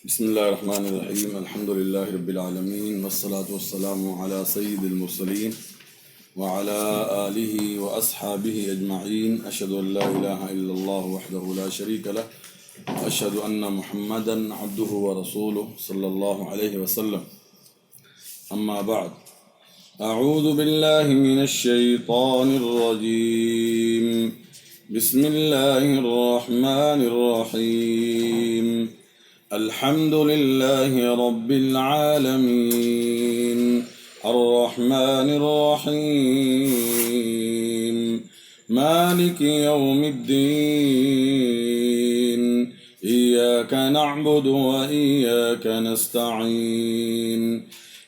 بسم الله الرحمن الرحيم. الحمد لله رب العالمين، والصلاة والسلام على سيد المرسلين وعلى آله وأصحابه أجمعين. أشهد أن لا إله إلا الله وحده لا شريك له، وأشهد أن محمدا عبده ورسوله صلى الله عليه وسلم. أما بعد، أعوذ بالله من الشيطان الرجيم. بسم الله الرحمن الرحيم. الحمد لله رب العالمين، الرحمن الرحيم، مالك يوم الدين، إياك نعبد وإياك نستعين،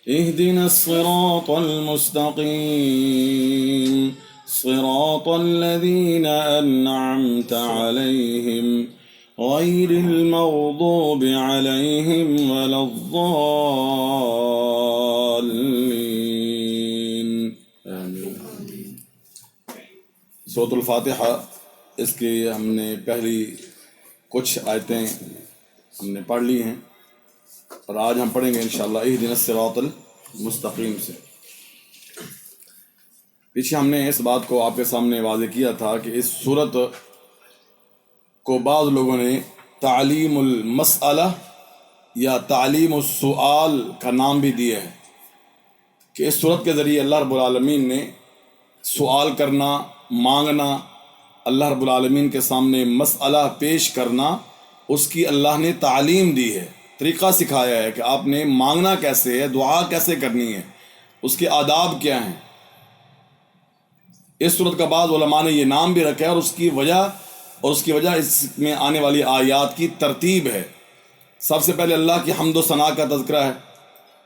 اهدنا الصراط المستقيم، صراط الذين أنعمت عليهم غير المغضوب عليهم ولا الضالين. آمين. سورۃ الفاتحہ، اس کی ہم نے پہلی کچھ آیتیں ہم نے پڑھ لی ہیں، اور آج ہم پڑھیں گے انشاءاللہ اہدنا الصراط المستقیم سے. پیچھے ہم نے اس بات کو آپ کے سامنے واضح کیا تھا کہ اس سورت کو بعض لوگوں نے تعلیم المسئلہ یا تعلیم السؤال کا نام بھی دیا ہے، کہ اس صورت کے ذریعے اللہ رب العالمین نے سوال کرنا، مانگنا، اللہ رب العالمین کے سامنے مسئلہ پیش کرنا، اس کی اللہ نے تعلیم دی ہے، طریقہ سکھایا ہے کہ آپ نے مانگنا کیسے ہے، دعا کیسے کرنی ہے، اس کے آداب کیا ہیں. اس صورت کا بعض علماء نے یہ نام بھی رکھا ہے، اور اس کی وجہ اس میں آنے والی آیات کی ترتیب ہے. سب سے پہلے اللہ کی حمد و ثنا کا تذکرہ ہے،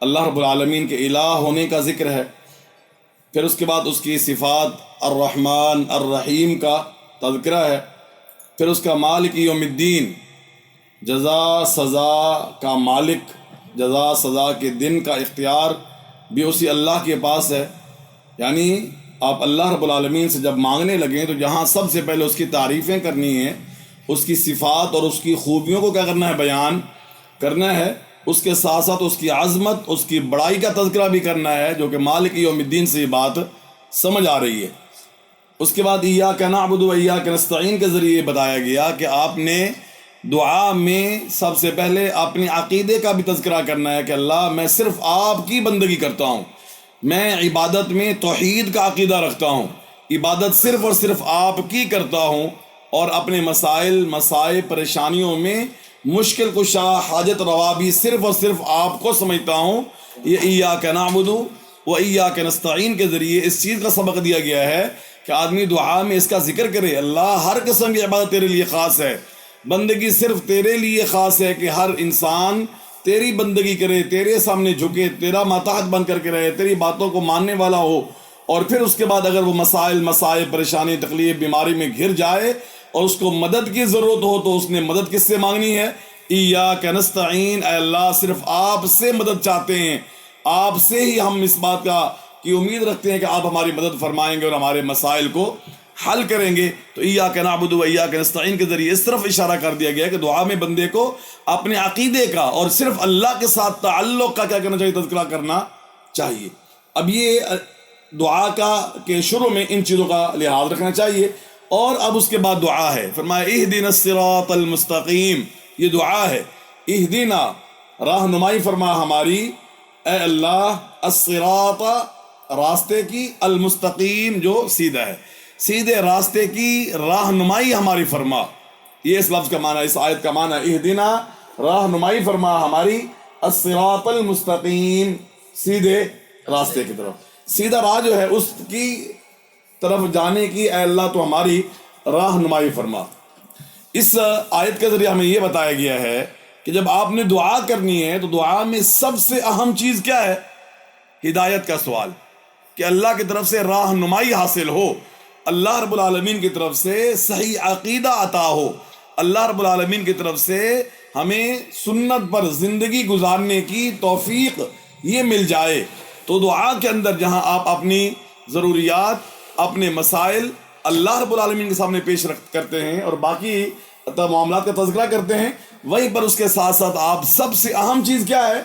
اللہ رب العالمین کے الہ ہونے کا ذکر ہے. پھر اس کے بعد اس کی صفات الرحمن الرحیم کا تذکرہ ہے. پھر اس کا مالک یوم الدین، جزا سزا کا مالک، جزا سزا کے دن کا اختیار بھی اسی اللہ کے پاس ہے. یعنی آپ اللہ رب العالمین سے جب مانگنے لگیں تو جہاں سب سے پہلے اس کی تعریفیں کرنی ہیں، اس کی صفات اور اس کی خوبیوں کو کیا کرنا ہے، بیان کرنا ہے. اس کے ساتھ ساتھ اس کی عظمت، اس کی بڑائی کا تذکرہ بھی کرنا ہے، جو کہ مالک یوم الدین سے یہ بات سمجھ آ رہی ہے. اس کے بعد ایاک نعبد و ایاک نستعین کے ذریعے بتایا گیا کہ آپ نے دعا میں سب سے پہلے اپنے عقیدے کا بھی تذکرہ کرنا ہے کہ اللہ میں صرف آپ کی بندگی کرتا ہوں، میں عبادت میں توحید کا عقیدہ رکھتا ہوں، عبادت صرف اور صرف آپ کی کرتا ہوں، اور اپنے مسائل مسائل پریشانیوں میں مشکل کشا حاجت روا بھی صرف اور صرف آپ کو سمجھتا ہوں. یہ ایاک نعبد و ایاک نستعین کے ذریعے اس چیز کا سبق دیا گیا ہے کہ آدمی دعا میں اس کا ذکر کرے، اللہ ہر قسم کی عبادت تیرے لیے خاص ہے، بندگی صرف تیرے لیے خاص ہے، کہ ہر انسان تیری بندگی کرے، تیرے سامنے جھکے، تیرا ماتحت بن کر کے رہے، تیری باتوں کو ماننے والا ہو. اور پھر اس کے بعد اگر وہ مسائل پریشانی تکلیف بیماری میں گھر جائے اور اس کو مدد کی ضرورت ہو تو اس نے مدد کس سے مانگنی ہے؟ ایاک نستعین، اے اللہ صرف آپ سے مدد چاہتے ہیں، آپ سے ہی ہم اس بات کی امید رکھتے ہیں کہ آپ ہماری مدد فرمائیں گے اور ہمارے مسائل کو حل کریں گے. تو ایاک نعبد و ایاک نستعین کے ذریعے اس طرف اشارہ کر دیا گیا کہ دعا میں بندے کو اپنے عقیدے کا اور صرف اللہ کے ساتھ تعلق کا کیا کرنا چاہیے، تذکرہ کرنا چاہیے. اب یہ دعا کے شروع میں ان چیزوں کا لحاظ رکھنا چاہیے. اور اب اس کے بعد دعا ہے، فرمایا اہدنا الصراط المستقیم. یہ دعا ہے، اہدنا راہنمائی فرما ہماری، اے اللہ، الصراط راستے کی، المستقیم جو سیدھا ہے، سیدھے راستے کی راہنمائی ہماری فرما. یہ اس لفظ کا معنی، اس آیت کا معنی اہدنا، راہنمائی فرما ہماری، الصراط المستقیم، سیدھے راستے کی طرف. سیدھا راہ جو ہے اس کی طرف جانے کی اے اللہ تو ہماری راہنمائی فرما. اس آیت کے ذریعے ہمیں یہ بتایا گیا ہے کہ جب آپ نے دعا کرنی ہے تو دعا میں سب سے اہم چیز کیا ہے؟ ہدایت کا سوال، کہ اللہ کی طرف سے راہنمائی حاصل ہو، اللہ رب العالمین کی طرف سے صحیح عقیدہ عطا ہو، اللہ رب العالمین کی طرف سے ہمیں سنت پر زندگی گزارنے کی توفیق یہ مل جائے. تو دعا کے اندر جہاں آپ اپنی ضروریات، اپنے مسائل اللہ رب العالمین کے سامنے پیش کرتے ہیں اور باقی معاملات کا تذکرہ کرتے ہیں، وہیں پر اس کے ساتھ ساتھ آپ سب سے اہم چیز کیا ہے؟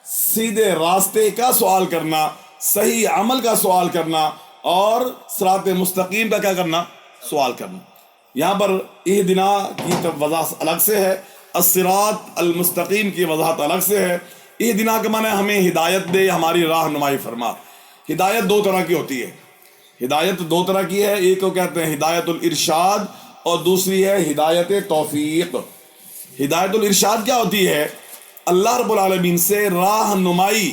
سیدھے راستے کا سوال کرنا، صحیح عمل کا سوال کرنا، اور صراط مستقیم کا کیا کرنا؟ سوال کرنا۔ یہاں پر اہدنا کی وضاحت الگ سے ہے، الصراط المستقیم کی وضاحت الگ سے ہے۔ اہدنا کا معنی ہے ہمیں ہدایت دے، ہماری رہنمائی فرما۔ ہدایت دو طرح کی ہوتی ہے، ہدایت دو طرح کی ہے، ایک کو کہتے ہیں ہدایت الارشاد اور دوسری ہے ہدایت توفیق۔ ہدایت الارشاد کیا ہوتی ہے؟ اللہ رب العالمین سے راہنمائی،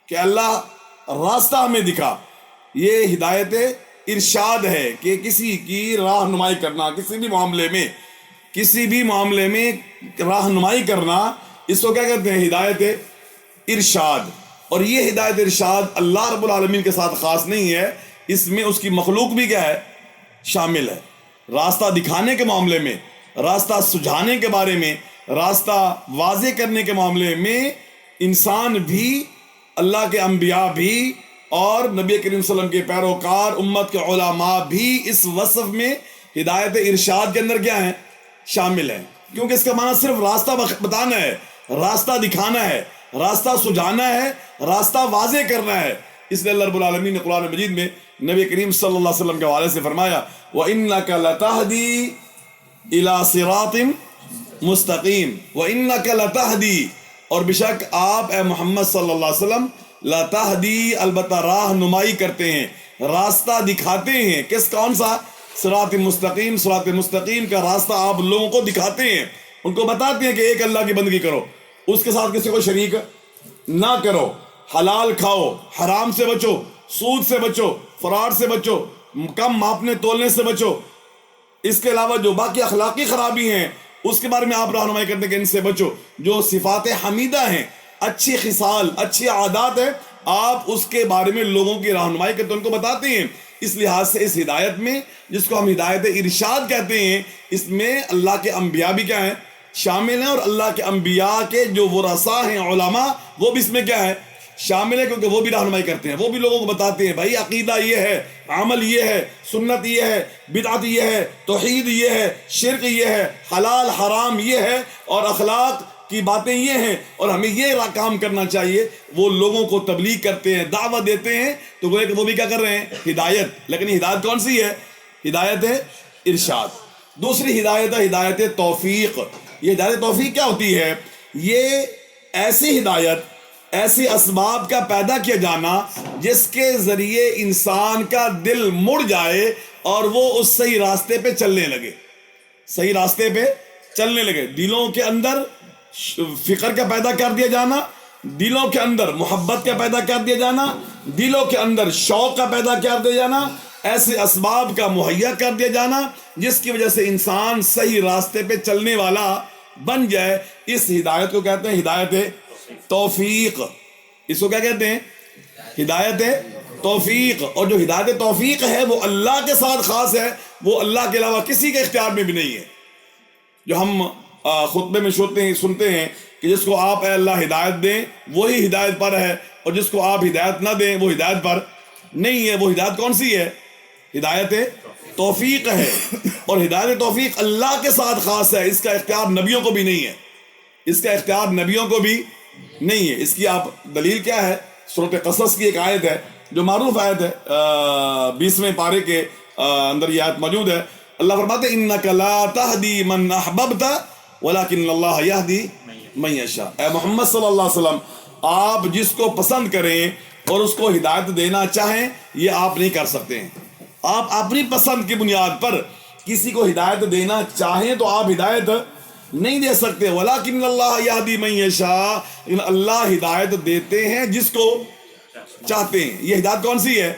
کہ اللہ راستہ ہمیں دکھا، یہ ہدایت ارشاد ہے کہ کسی کی رہنمائی کرنا، کسی بھی معاملے میں رہنمائی کرنا، اس کو کیا کہتے ہیں؟ ہدایت ارشاد۔ اور یہ ہدایت ارشاد اللہ رب العالمین کے ساتھ خاص نہیں ہے، اس میں اس کی مخلوق بھی کیا ہے؟ شامل ہے۔ راستہ دکھانے کے معاملے میں، راستہ سجھانے کے بارے میں، راستہ واضح کرنے کے معاملے میں انسان بھی، اللہ کے انبیاء بھی، اور نبی کریم صلی اللہ علیہ وسلم کے پیروکار امت کے علماء بھی اس وصف میں ہدایت ارشاد کے اندر کیا ہیں؟ شامل ہیں، کیونکہ اس کا معنی صرف راستہ بتانا ہے، راستہ دکھانا ہے، راستہ سجھانا ہے، راستہ واضح کرنا ہے۔ اس لیے اللہ رب العالمین نے قرآن مجید میں نبی کریم صلی اللہ علیہ وسلم کے حوالے سے فرمایا وَإِنَّكَ لَتَهْدِي إِلَى صِرَاطٍ مستقیم، وَإِنَّكَ لَتَهْدِي، اور بے شک آپ اے محمد صلی اللہ علیہ وسلم لَتَهْدِي، البتہ راہنمائی کرتے ہیں، راستہ دکھاتے ہیں۔ کون سا؟ صراط مستقیم۔ صراط مستقیم کا راستہ آپ لوگوں کو دکھاتے ہیں، ان کو بتاتے ہیں کہ ایک اللہ کی بندگی کرو، اس کے ساتھ کسی کو شریک نہ کرو، حلال کھاؤ، حرام سے بچو، سود سے بچو، فراڈ سے بچو، کم ماپنے تولنے سے بچو۔ اس کے علاوہ جو باقی اخلاقی خرابی ہیں اس کے بارے میں آپ رہنمائی کرتے ہیں کہ ان سے بچو۔ جو صفات حمیدہ ہیں، اچھی خصال، اچھی عادات ہیں، آپ اس کے بارے میں لوگوں کی رہنمائی کرتے ہیں، ان کو بتاتے ہیں۔ اس لحاظ سے اس ہدایت میں، جس کو ہم ہدایت ارشاد کہتے ہیں، اس میں اللہ کے انبیاء بھی کیا ہیں؟ شامل ہیں، اور اللہ کے انبیاء کے جو ورثاء ہیں، علماء، وہ بھی اس میں کیا ہے؟ شامل ہے، کیونکہ وہ بھی رہنمائی کرتے ہیں، وہ بھی لوگوں کو بتاتے ہیں بھائی عقیدہ یہ ہے، عمل یہ ہے، سنت یہ ہے، بدعت یہ ہے، توحید یہ ہے، شرک یہ ہے، حلال حرام یہ ہے، اور اخلاق کی باتیں یہ ہیں، اور ہمیں یہ کام کرنا چاہیے۔ وہ لوگوں کو تبلیغ کرتے ہیں، دعوت دیتے ہیں، تو وہ بھی کیا کر رہے ہیں؟ ہدایت۔ لیکن ہدایت کون سی ہے؟ ہدایت ارشاد۔ دوسری ہدایت ہے ہدایت توفیق۔ یہ ہدایت توفیق کیا ہوتی ہے؟ یہ ایسی ہدایت، ایسے اسباب کا پیدا کیا جانا جس کے ذریعے انسان کا دل مڑ جائے اور وہ اس صحیح راستے پہ چلنے لگے، صحیح راستے پہ چلنے لگے۔ دلوں کے اندر فکر کا پیدا کر دیا جانا، دلوں کے اندر محبت کا پیدا کر دیا جانا، دلوں کے اندر شوق کا پیدا کر دیا جانا، ایسے اسباب کا مہیا کر دیا جانا جس کی وجہ سے انسان صحیح راستے پہ چلنے والا بن جائے۔ اس ہدایت کو کہتے ہیں ہدایت توفیق۔ اس کو کیا کہتے ہیں؟ ہدایت توفیق۔ اور جو ہدایت توفیق ہے وہ اللہ کے ساتھ خاص ہے، وہ اللہ کے علاوہ کسی کے اختیار میں بھی نہیں ہے۔ جو ہم خطبے میں سنتے ہیں کہ جس کو آپ اے اللہ ہدایت دیں وہی ہدایت پر ہے، اور جس کو آپ ہدایت نہ دیں وہ ہدایت پر نہیں ہے۔ وہ ہدایت کون سی ہے؟ ہدایت توفیق ہے، اور ہدایت توفیق اللہ کے ساتھ خاص ہے، اس کا اختیار نبیوں کو بھی نہیں ہے، اس کا اختیار نبیوں کو بھی نہیں ہے۔ اس کی آپ دلیل کیا ہے؟ سورۃ قصص کی ایک آیت ہے جو معروف آیت ہے، 20ویں پارے کے اندر یہ آیت موجود ہے۔ اللہ فرماتے ہیں انک لا تہدی من احببت ولکن اللہ یہدی من یشاء۔ اے محمد صلی اللہ علیہ وسلم، آپ جس کو پسند کریں اور اس کو ہدایت دینا چاہیں یہ آپ نہیں کر سکتے ہیں۔ آپ اپنی پسند کی بنیاد پر کسی کو ہدایت دینا چاہیں تو آپ ہدایت نہیں دے سکتے۔ وَلَكِنَّ اللَّهَ يَهْدِي مَن يَشَاءُ، اللہ ہدایت دیتے ہیں جس کو چاہتے ہیں۔ یہ ہدایت کون سی ہے؟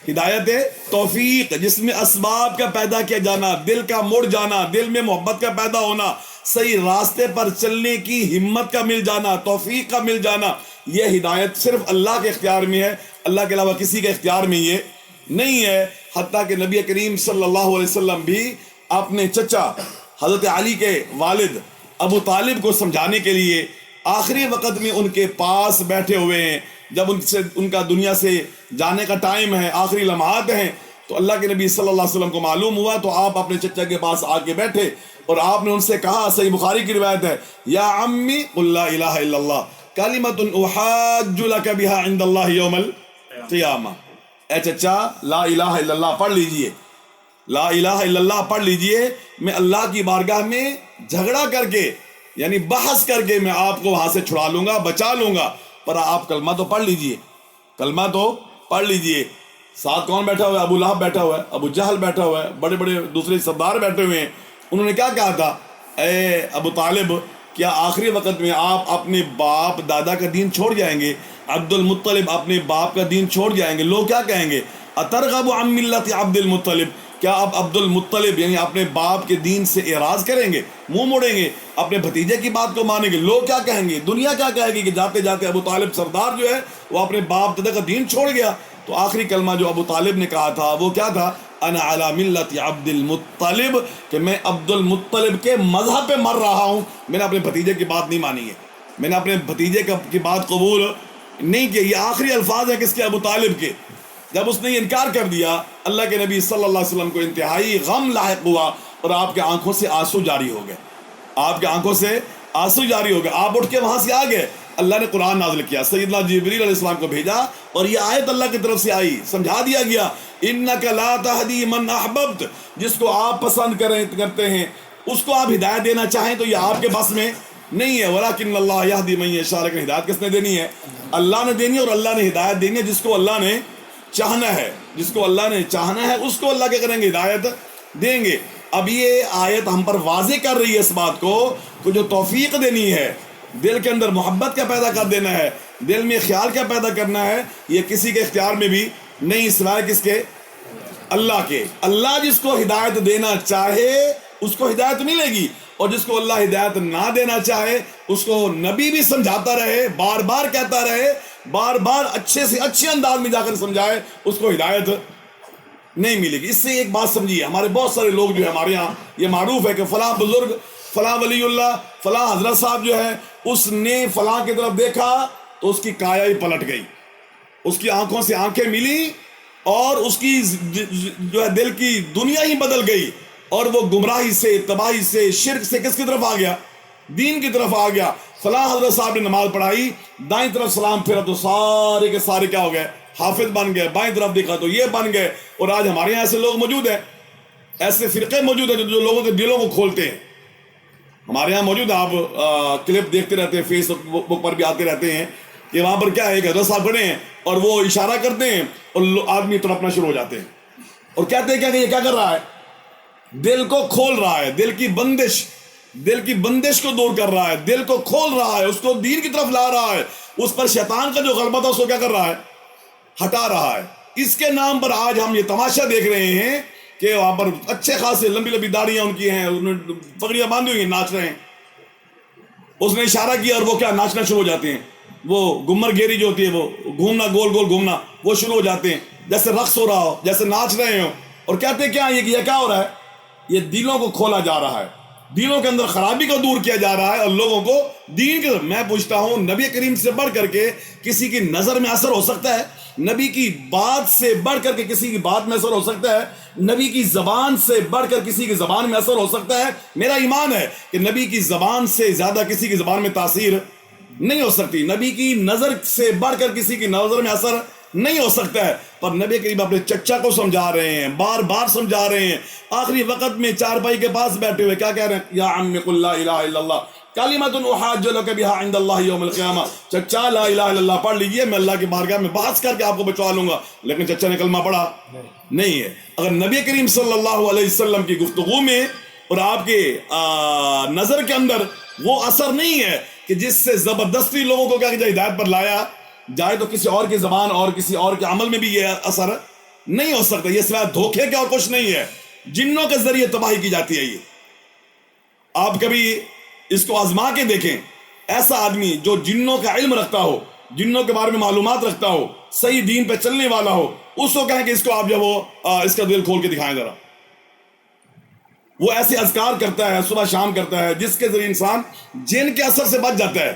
ہدایت توفیق، جس میں اسباب کا پیدا کیا جانا، دل کا مڑ جانا، دل میں محبت کا پیدا ہونا، صحیح راستے پر چلنے کی ہمت کا مل جانا، توفیق کا مل جانا، یہ ہدایت صرف اللہ کے اختیار میں ہے، اللہ کے علاوہ کسی کے اختیار میں یہ نہیں ہے۔ حتیٰ کہ نبی کریم صلی اللہ علیہ وسلم بھی اپنے چچا حضرت علی کے والد ابو طالب کو سمجھانے کے لیے آخری وقت میں ان کے پاس بیٹھے ہوئے ہیں، جب ان کا دنیا سے جانے کا ٹائم ہے، آخری لمحات ہیں، تو اللہ کے نبی صلی اللہ علیہ وسلم کو معلوم ہوا تو آپ اپنے چچا کے پاس آ کے بیٹھے اور آپ نے ان سے کہا, صحیح بخاری کی روایت ہے, یا عمی قل لا الہ الا اللہ کلمۃ احاج لک بہا عند اللہ یوم القیامہ, اے چچا لا الہ الا اللہ پڑھ لیجئے, لا الہ الا اللہ پڑھ لیجئے, میں اللہ کی بارگاہ میں جھگڑا کر کے یعنی بحث کر کے میں آپ کو وہاں سے چھڑا لوں گا, بچا لوں گا, پر آپ کلمہ تو پڑھ لیجئے, کلمہ تو پڑھ لیجئے. ساتھ کون بیٹھا ہوا ہے؟ ابو لہب بیٹھا ہوا ہے, ابو جہل بیٹھا ہوا ہے, بڑے بڑے دوسرے سردار بیٹھے ہوئے ہیں. انہوں نے کیا کہا تھا, اے ابو طالب کیا آخری وقت میں آپ اپنے باپ دادا کا دین چھوڑ جائیں گے؟ عبد المطلب اپنے باپ کا دین چھوڑ جائیں گے؟ لوگ کیا کہیں گے, اترغب عن ملت عبد المطلب, کیا آپ عبد المطلب یعنی اپنے باپ کے دین سے اعراض کریں گے, منہ موڑیں گے, اپنے بھتیجے کی بات کو مانیں گے؟ لوگ کیا کہیں گے, دنیا کیا کہے گی کہ جاتے جاتے ابو طالب سردار جو ہے وہ اپنے باپ دادا کا دین چھوڑ گیا. تو آخری کلمہ جو ابو طالب نے کہا تھا وہ کیا تھا, انا علی ملت عبد المطلب, کہ میں عبد المطلب کے مذہب پہ مر رہا ہوں, میں نے اپنے بھتیجے کی بات نہیں مانی ہے, میں نے اپنے بھتیجے کی بات قبول نہیں کی. یہ آخری الفاظ ہیں کس کے, ابو طالب کے. جب اس نے یہ انکار کر دیا, اللہ کے نبی صلی اللہ علیہ وسلم کو انتہائی غم لاحق ہوا اور آپ کے آنکھوں سے آنسو جاری ہو گئے, آپ کے آنکھوں سے آنسو جاری ہو گئے. آپ اٹھ کے وہاں سے آ گئے, اللہ نے قرآن نازل کیا, سیدنا جبریل علیہ السلام کو بھیجا اور یہ آیت اللہ کی طرف سے آئی, سمجھا دیا گیا, انک لا تہدی من احببت, جس کو آپ پسند کرتے ہیں اس کو آپ ہدایت دینا چاہیں تو یہ آپ کے بس میں نہیں ہے, ولکن اللہ یہدی من یشاء, لیکن ہدایت کس نے دینی ہے, اللہ نے دینی ہے, اور اللہ نے ہدایت دینی ہے جس کو اللہ نے چاہنا ہے, جس کو اللہ نے چاہنا ہے اس کو اللہ کیا کریں گے, ہدایت دیں گے. اب یہ آیت ہم پر واضح کر رہی ہے اس بات کو کہ جو توفیق دینی ہے, دل کے اندر محبت کیا پیدا کر دینا ہے, دل میں خیال کیا پیدا کرنا ہے, یہ کسی کے اختیار میں بھی نہیں سوائے کس کے, اللہ کے. اللہ جس کو ہدایت دینا چاہے اس کو ہدایت ملے گی, اور جس کو اللہ ہدایت نہ دینا چاہے اس کو نبی بھی سمجھاتا رہے, بار بار کہتا رہے, بار بار اچھے سے اچھے انداز میں جا کر سمجھائے, اس کو ہدایت نہیں ملے گی. اس سے ایک بات سمجھیے, ہمارے بہت سارے لوگ جو ہے ہمارے یہاں یہ معروف ہے کہ فلاں بزرگ, فلاں ولی اللہ, فلاں حضرت صاحب جو ہے اس نے فلاں کی طرف دیکھا تو اس کی کایا ہی پلٹ گئی, اس کی آنکھوں سے آنکھیں ملی اور اس کی جو ہے دل کی دنیا ہی بدل گئی, اور وہ گمراہی سے, تباہی سے, شرک سے کس کی طرف آ گیا, دین کی طرف آ گیا. فلاں حضرت صاحب نے نماز پڑھائی, دائیں طرف سلام پھیرا تو سارے کے سارے کیا ہو گئے, حافظ بن گئے, بائیں طرف دیکھا تو یہ بن گئے. اور آج ہمارے یہاں ایسے لوگ موجود ہیں, ایسے فرقے موجود ہیں جو لوگوں کے دلوں کو کھولتے ہیں. ہمارے یہاں موجود ہیں, آپ کلپ دیکھتے رہتے ہیں, فیس بک پر بھی آتے رہتے ہیں کہ وہاں پر کیا ہے, ایک حضرت صاحب کھڑے ہیں اور وہ اشارہ کرتے ہیں اور آدمی تڑپنا شروع ہو جاتے ہیں اور کہتے ہیں کہ یہ کیا کر رہا ہے, دل کو کھول رہا ہے, دل کی بندش کو دور کر رہا ہے, دل کو کھول رہا ہے, اس کو دین کی طرف لا رہا ہے, اس پر شیطان کا جو غلبہ تھا اس کو کیا کر رہا ہے, ہٹا رہا ہے. اس کے نام پر آج ہم یہ تماشا دیکھ رہے ہیں کہ وہاں پر اچھے خاصے لمبی لمبی داڑیاں ان کی ہیں, پگڑیاں باندھی ہوئی ہیں, ناچ رہے ہیں. اس نے اشارہ کیا اور وہ کیا ناچنا شروع ہو جاتے ہیں, وہ گمر گیری جو ہوتی ہے وہ گھومنا, گول گول گھومنا, وہ شروع ہو جاتے ہیں, جیسے رقص ہو رہا ہو, جیسے ناچ رہے ہو. اور کہتے کیا یہ کیا ہو رہا ہے, یہ دلوں کو کھولا جا رہا ہے, دلوں کے اندر خرابی کو دور کیا جا رہا ہے اور لوگوں کو دین کے. میں پوچھتا ہوں, نبی کریم سے بڑھ کر کے کسی کی نظر میں اثر ہو سکتا ہے, نبی کی بات سے بڑھ کر کے کسی کی بات میں اثر ہو سکتا ہے, نبی کی زبان سے بڑھ کر کسی کی زبان میں اثر ہو سکتا ہے؟ میرا ایمان ہے کہ نبی کی زبان سے زیادہ کسی کی زبان میں تاثیر نہیں ہو سکتی, نبی کی نظر سے بڑھ کر کسی کی نظر میں اثر نہیں ہو سکتا ہے. پر نبی کریم اپنے چچا کو سمجھا رہے ہیں, بار بار سمجھا رہے ہیں, آخری وقت میں چارپائی کے پاس بیٹھے ہوئے کیا کہہ رہے ہیں, یا عم قل لا الہ الا اللہ کلمۃ احاج لک بہا عند اللہ یوم القیامہ, چچا لا الہ الا اللہ پڑھ لیجئے, میں اللہ کی بارگاہ میں بحث کر کے آپ کو بچوا لوں گا. لیکن چچا نے کلمہ پڑھا نہیں ہے. اگر نبی کریم صلی اللہ علیہ وسلم کی گفتگو میں اور آپ کے نظر کے اندر وہ اثر نہیں ہے کہ جس سے زبردستی لوگوں کو کیا کہ ہدایت پر لایا جائے, تو کسی اور کی زبان اور کسی اور کے عمل میں بھی یہ اثر نہیں ہو سکتا. یہ سوائے دھوکے کے اور کچھ نہیں ہے, جنوں کے ذریعے تباہی کی جاتی ہے. یہ آپ کبھی اس کو آزما کے دیکھیں, ایسا آدمی جو جنوں کا علم رکھتا ہو, جنوں کے بارے میں معلومات رکھتا ہو, صحیح دین پہ چلنے والا ہو, اس کو کہیں کہ اس کو آپ جب اس کا دل کھول کے دکھائیں ذرا. وہ ایسے اذکار کرتا ہے, صبح شام کرتا ہے, جس کے ذریعے انسان جن کے اثر سے بچ جاتا ہے.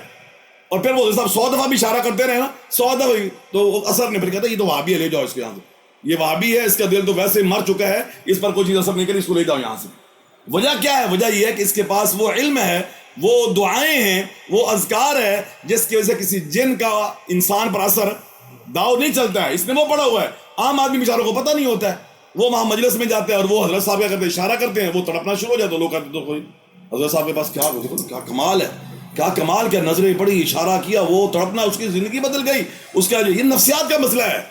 اور پھر وہ صاحب 100 دفعہ بھی اشارہ کرتے رہے نا, 100 دفعہ تو وہ اثر نہیں, پھر کہتا ہے یہ تو وہابی ہے, لے جاؤ اس کے یہاں سے, یہ وہابی ہے، اس کا دل تو ویسے مر چکا ہے، اس پر کوئی چیز اثر نہیں کری، اس کو لے جاؤ یہاں سے۔ وجہ کیا ہے؟ وجہ یہ ہے کہ اس کے پاس وہ علم ہے، وہ دعائیں ہیں، وہ اذکار ہے جس کی وجہ سے کسی جن کا انسان پر اثر داؤ نہیں چلتا ہے۔ اس نے وہ پڑھا ہوا ہے، عام آدمی بیچاروں کو پتہ نہیں ہوتا ہے، وہ وہاں مجلس میں جاتے ہیں اور وہ حضرت صاحب کیا کرتے ہیں، اشارہ کرتے ہیں، وہ تڑپنا شروع ہو جاتا ہے، لوگ کہتے تو کوئی حضرت صاحب کے پاس کیا کمال ہے، کیا کمال، کیا نظریں پڑی، اشارہ کیا، وہ تڑپنا، اس کی زندگی بدل گئی، اس کا یہ نفسیات کا مسئلہ ہے،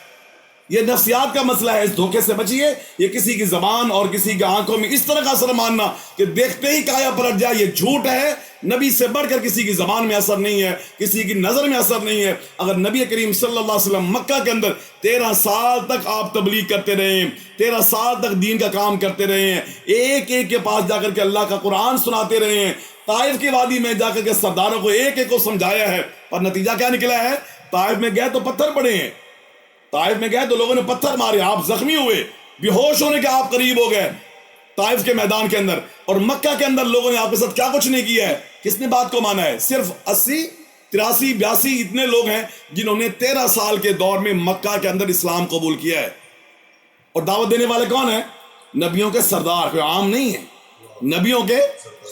یہ نفسیات کا مسئلہ ہے۔ اس دھوکے سے بچیے۔ یہ کسی کی زبان اور کسی کی آنکھوں میں اس طرح کا اثر ماننا کہ دیکھتے ہی کایا پلٹ جائے، یہ جھوٹ ہے۔ نبی سے بڑھ کر کسی کی زبان میں اثر نہیں ہے، کسی کی نظر میں اثر نہیں ہے۔ اگر نبی کریم صلی اللہ علیہ وسلم مکہ کے اندر 13 سال تک آپ تبلیغ کرتے رہے ہیں، 13 سال تک دین کا کام کرتے رہے ہیں، ایک ایک کے پاس جا کر کے اللہ کا قرآن سناتے رہے ہیں، طائف کی وادی میں جا کر کے سرداروں کو ایک ایک کو سمجھایا ہے، اور نتیجہ کیا نکلا ہے؟ طائف میں گئے تو پتھر پڑے ہیں، طائف میں گئے تو لوگوں نے پتھر مارے، آپ زخمی ہوئے، بے ہوش ہونے کے آپ قریب ہو گئے طائف کے میدان کے اندر، اور مکہ کے اندر لوگوں نے آپ کے ساتھ کیا کچھ نہیں کیا ہے۔ کس نے بات کو مانا ہے؟ صرف 80 83 82 اتنے لوگ ہیں جنہوں نے 13 سال کے دور میں مکہ کے اندر اسلام قبول کیا ہے۔ اور دعوت دینے والے کون ہیں؟ نبیوں کے سردار، کوئی عام نہیں ہے، نبیوں کے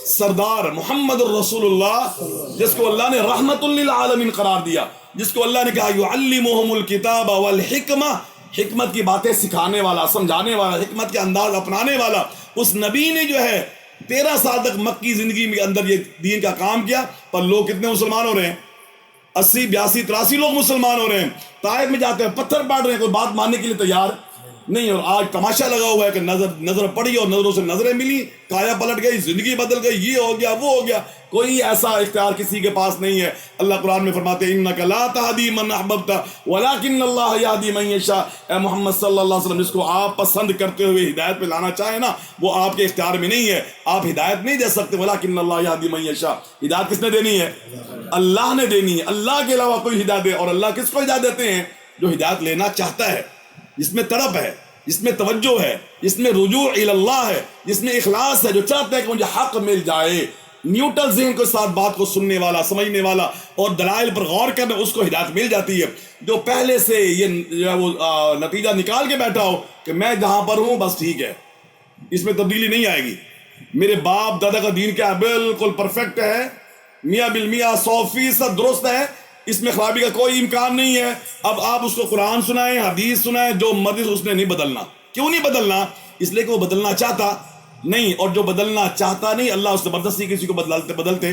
سردار محمد الرسول اللہ، جس کو اللہ نے رحمت للعالمین قرار دیا، جس کو اللہ نے کہا یعلمہم الکتاب والحکمہ، حکمت کی باتیں سکھانے والا، سمجھانے والا، حکمت کے انداز اپنانے والا، اس نبی نے جو ہے 13 سال تک مکی زندگی میں اندر یہ دین کا کام کیا، پر لوگ کتنے مسلمان ہو رہے ہیں؟ 80 82 83 لوگ مسلمان ہو رہے ہیں، طائف میں جاتے ہیں پتھر پاٹ رہے ہیں، کوئی بات ماننے کے لیے تیار نہیں۔ اور آج تماشا لگا ہوا ہے کہ نظر پڑی اور نظروں سے نظریں ملی، کایا پلٹ گئی، زندگی بدل گئی، یہ ہو گیا وہ ہو گیا، کوئی ایسا اختیار کسی کے پاس نہیں ہے۔ اللہ قرآن میں فرماتے ہیں انک لا تہدی من احببت ولکن اللہ یہدی من یشاء، اے محمد صلی اللہ علیہ وسلم، جس کو آپ پسند کرتے ہوئے ہدایت پہ لانا چاہیں نا، وہ آپ کے اختیار میں نہیں ہے، آپ ہدایت نہیں دے سکتے۔ ولکن اللہ یہدی من یشاء، ہدایت کس نے دینی ہے؟ اللہ نے دینی ہے، اللہ کے علاوہ کوئی ہدایت دے، اور اللہ کس کو ہدایت دیتے ہیں؟ جو ہدایت لینا چاہتا ہے، جس میں تڑپ ہے، جس میں توجہ ہے، جس میں رجوع اللہ ہے، جس میں اخلاص ہے، جو چاہتا ہے کہ مجھے حق مل جائے، نیوٹرل ذہن کے ساتھ بات کو سننے والا، سمجھنے والا اور دلائل پر غور کرنا، اس کو ہدایت مل جاتی ہے۔ جو پہلے سے یہ جو ہے وہ نتیجہ نکال کے بیٹھا ہو کہ میں جہاں پر ہوں بس ٹھیک ہے، اس میں تبدیلی نہیں آئے گی، میرے باپ دادا کا دین کیا ہے بالکل پرفیکٹ ہے، میاں بالمیاں 100% درست ہے، اس میں خرابی کا کوئی امکان نہیں ہے، اب آپ اس کو قرآن سنائیں، حدیث سنائیں، جو مرضی اس نے نہیں بدلنا۔ کیوں نہیں بدلنا؟ اس لیے کہ وہ بدلنا چاہتا نہیں، اور جو بدلنا چاہتا نہیں، اللہ اس زبردستی کسی کو بدلتے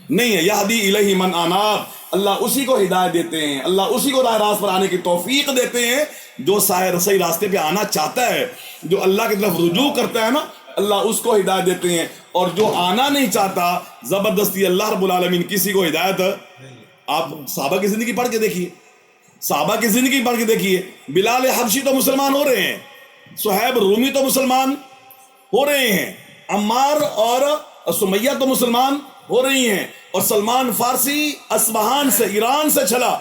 نہیں ہے۔ یہدی الیہ من اناب، اللہ اسی کو ہدایت دیتے ہیں، اللہ اسی کو راہ راست پر آنے کی توفیق دیتے ہیں جو صحیح راستے پہ آنا چاہتا ہے، جو اللہ کی طرف رجوع کرتا ہے نا، اللہ اس کو ہدایت دیتے ہیں، اور جو آنا نہیں چاہتا زبردستی اللہ رب العالمین کسی کو ہدایت۔ آپ صحابہ کی زندگی پڑھ کے دیکھیے، صحابہ کی زندگی پڑھ کے دیکھیے، بلال حبشی تو مسلمان ہو رہے ہیں، صہیب رومی تو مسلمان ہو رہے ہیں، عمار اور سمیہ تو مسلمان ہو رہی ہیں، اور سلمان فارسی اصفہان سے، ایران سے چلا،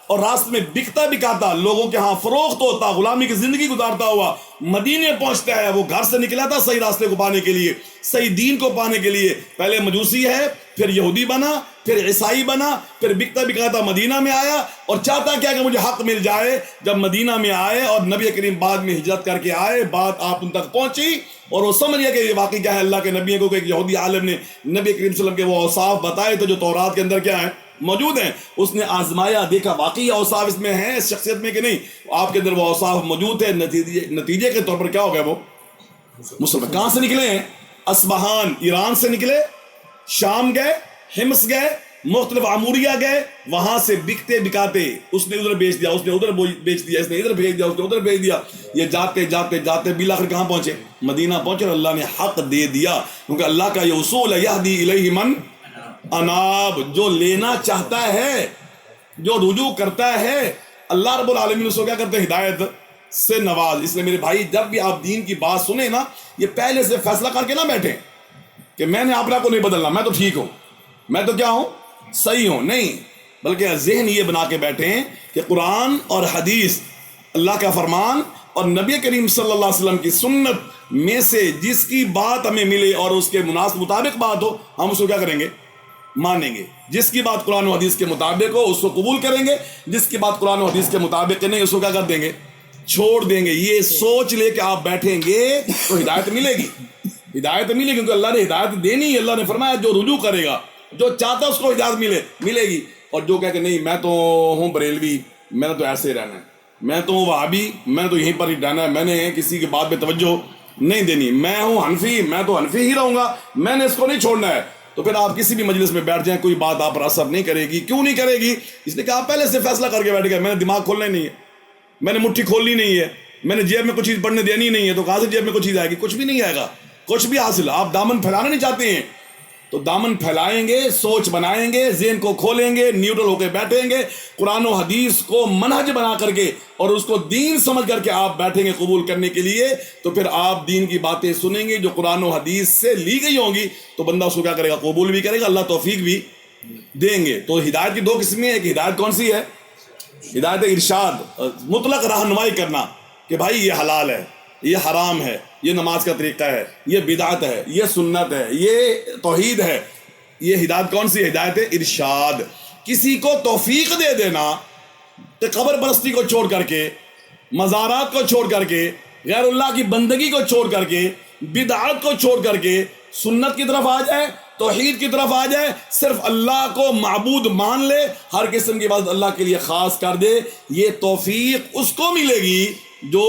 اور راستے میں بکتا بکاتا، لوگوں کے ہاں فروخت ہوتا، غلامی کی زندگی گزارتا ہوا مدینے پہنچتا ہے۔ وہ گھر سے نکلا تھا صحیح راستے کو پانے کے لیے، صحیح دین کو پانے کے لیے، پہلے مجوسی ہے، پھر یہودی بنا، پھر عیسائی بنا، پھر بکتا بکاتا مدینہ میں آیا، اور چاہتا کیا کہ مجھے حق مل جائے۔ جب مدینہ میں آئے اور نبی کریم بعد میں ہجرت کر کے آئے، بات آپ ان تک پہنچی، اور وہ سمجھ گیا کہ یہ واقعی کیا ہے۔ اللہ کے نبی کو کہ ایک یہودی عالم نے نبی کریم صلی اللہ علیہ وسلم کے وہ اوصاف بتائے تھے جو تورات کے اندر کیا ہیں، موجود ہیں، اس نے آزمایا، دیکھا واقعی اوصاف اس میں ہیں، اس شخصیت میں کہ نہیں، آپ کے اندر وہ اوصاف موجود ہیں، نتیجے کے طور پر کیا ہو گیا؟ وہ مسلمان کہاں سے نکلے ہیں؟ اصفہان ایران سے نکلے، شام گئے، حمص گئے، مختلف عموریہ گئے، وہاں سے بکتے بکاتے، اس نے ادھر بیچ دیا، اس نے ادھر بیچ دیا، اس نے ادھر بھیج دیا، اس نے ادھر بھیج دیا، یہ جاتے جاتے جاتے بالآخر کہاں پہنچے؟ مدینہ پہنچے، اور اللہ نے حق دے دیا، کیونکہ اللہ کا یہ اصول ہے یہدی الیہ من اناب، جو لینا چاہتا ہے، جو رجوع کرتا ہے، اللہ رب العالمین اس کو کیا کرتے ہیں؟ ہدایت سے نواز۔ اس لیے میرے بھائی، جب بھی آپ دین کی بات سنیں نا، یہ پہلے سے فیصلہ کر کے نہ بیٹھیں کہ میں نے اپنا کو نہیں بدلنا، میں تو ٹھیک ہوں، میں تو کیا ہوں، صحیح ہوں، نہیں، بلکہ ذہن یہ بنا کے بیٹھیں کہ قرآن اور حدیث، اللہ کا فرمان اور نبی کریم صلی اللہ علیہ وسلم کی سنت میں سے جس کی بات ہمیں ملے اور اس کے مناسب مطابق بات ہو، ہم اس کو کیا کریں گے؟ مانیں گے۔ جس کی بات قرآن و حدیث کے مطابق ہو اس کو قبول کریں گے، جس کی بات قرآن و حدیث کے مطابق نہیں، اس کو کیا کر دیں گے؟ چھوڑ دیں گے. یہ سوچ لے کہ آپ بیٹھیں گے تو ہدایت ملے گی. ہدایت ملے گی کیونکہ اللہ نے ہدایت دینی ہے. اللہ نے فرمایا جو رجوع کرے گا, جو چاہتا اس کو ہدایت ملے گی. اور جو کہے کہ نہیں میں تو ہوں بریلوی, میں نے تو ایسے ہی رہنا ہے, میں تو وہابی, میں تو یہیں پر ہی رہنا ہے, میں نے کسی کی بات پہ توجہ نہیں دینی, میں ہوں حنفی, میں تو حنفی ہی رہوں گا, میں نے اس کو نہیں چھوڑنا ہے, تو پھر آپ کسی بھی مجلس میں بیٹھ جائیں کوئی بات آپ پر اثر نہیں کرے گی. کیوں نہیں کرے گی؟ اس لیے کہ آپ پہلے سے فیصلہ کر کے بیٹھ گئے میں نے دماغ کھولنا ہی نہیں ہے, میں نے مٹھی کھولنی نہیں ہے, میں نے جیب میں کچھ چیز پڑھنے دینی نہیں ہے. تو کہاں سے جیب میں کچھ چیز آئے گی؟ کچھ بھی نہیں آئے گا, کچھ بھی حاصل. آپ دامن پھیلانا نہیں چاہتے ہیں تو دامن پھیلائیں گے, سوچ بنائیں گے, ذہن کو کھولیں گے, نیوٹرل ہو کے بیٹھیں گے, قرآن و حدیث کو منہج بنا کر کے اور اس کو دین سمجھ کر کے آپ بیٹھیں گے قبول کرنے کے لیے, تو پھر آپ دین کی باتیں سنیں گے جو قرآن و حدیث سے لی گئی ہوں گی, تو بندہ اس کو کیا کرے گا؟ قبول بھی کرے گا, اللہ توفیق بھی دیں گے. تو ہدایت کی دو قسمیں ہیں. ایک ہدایت کون سی ہے؟ ہدایت ارشاد, مطلق رہنمائی کرنا کہ بھائی یہ حلال ہے, یہ حرام ہے, یہ نماز کا طریقہ ہے, یہ بدعت ہے, یہ سنت ہے, یہ توحید ہے. یہ ہدایت کون سی ہے؟ ہدایت ارشاد. کسی کو توفیق دے دینا کہ قبر پرستی کو چھوڑ کر کے, مزارات کو چھوڑ کر کے, غیر اللہ کی بندگی کو چھوڑ کر کے, بدعت کو چھوڑ کر کے سنت کی طرف آ جائے, توحید کی طرف آ جائے, صرف اللہ کو معبود مان لے, ہر قسم کی عبادت اللہ کے لیے خاص کر دے. یہ توفیق اس کو ملے گی جو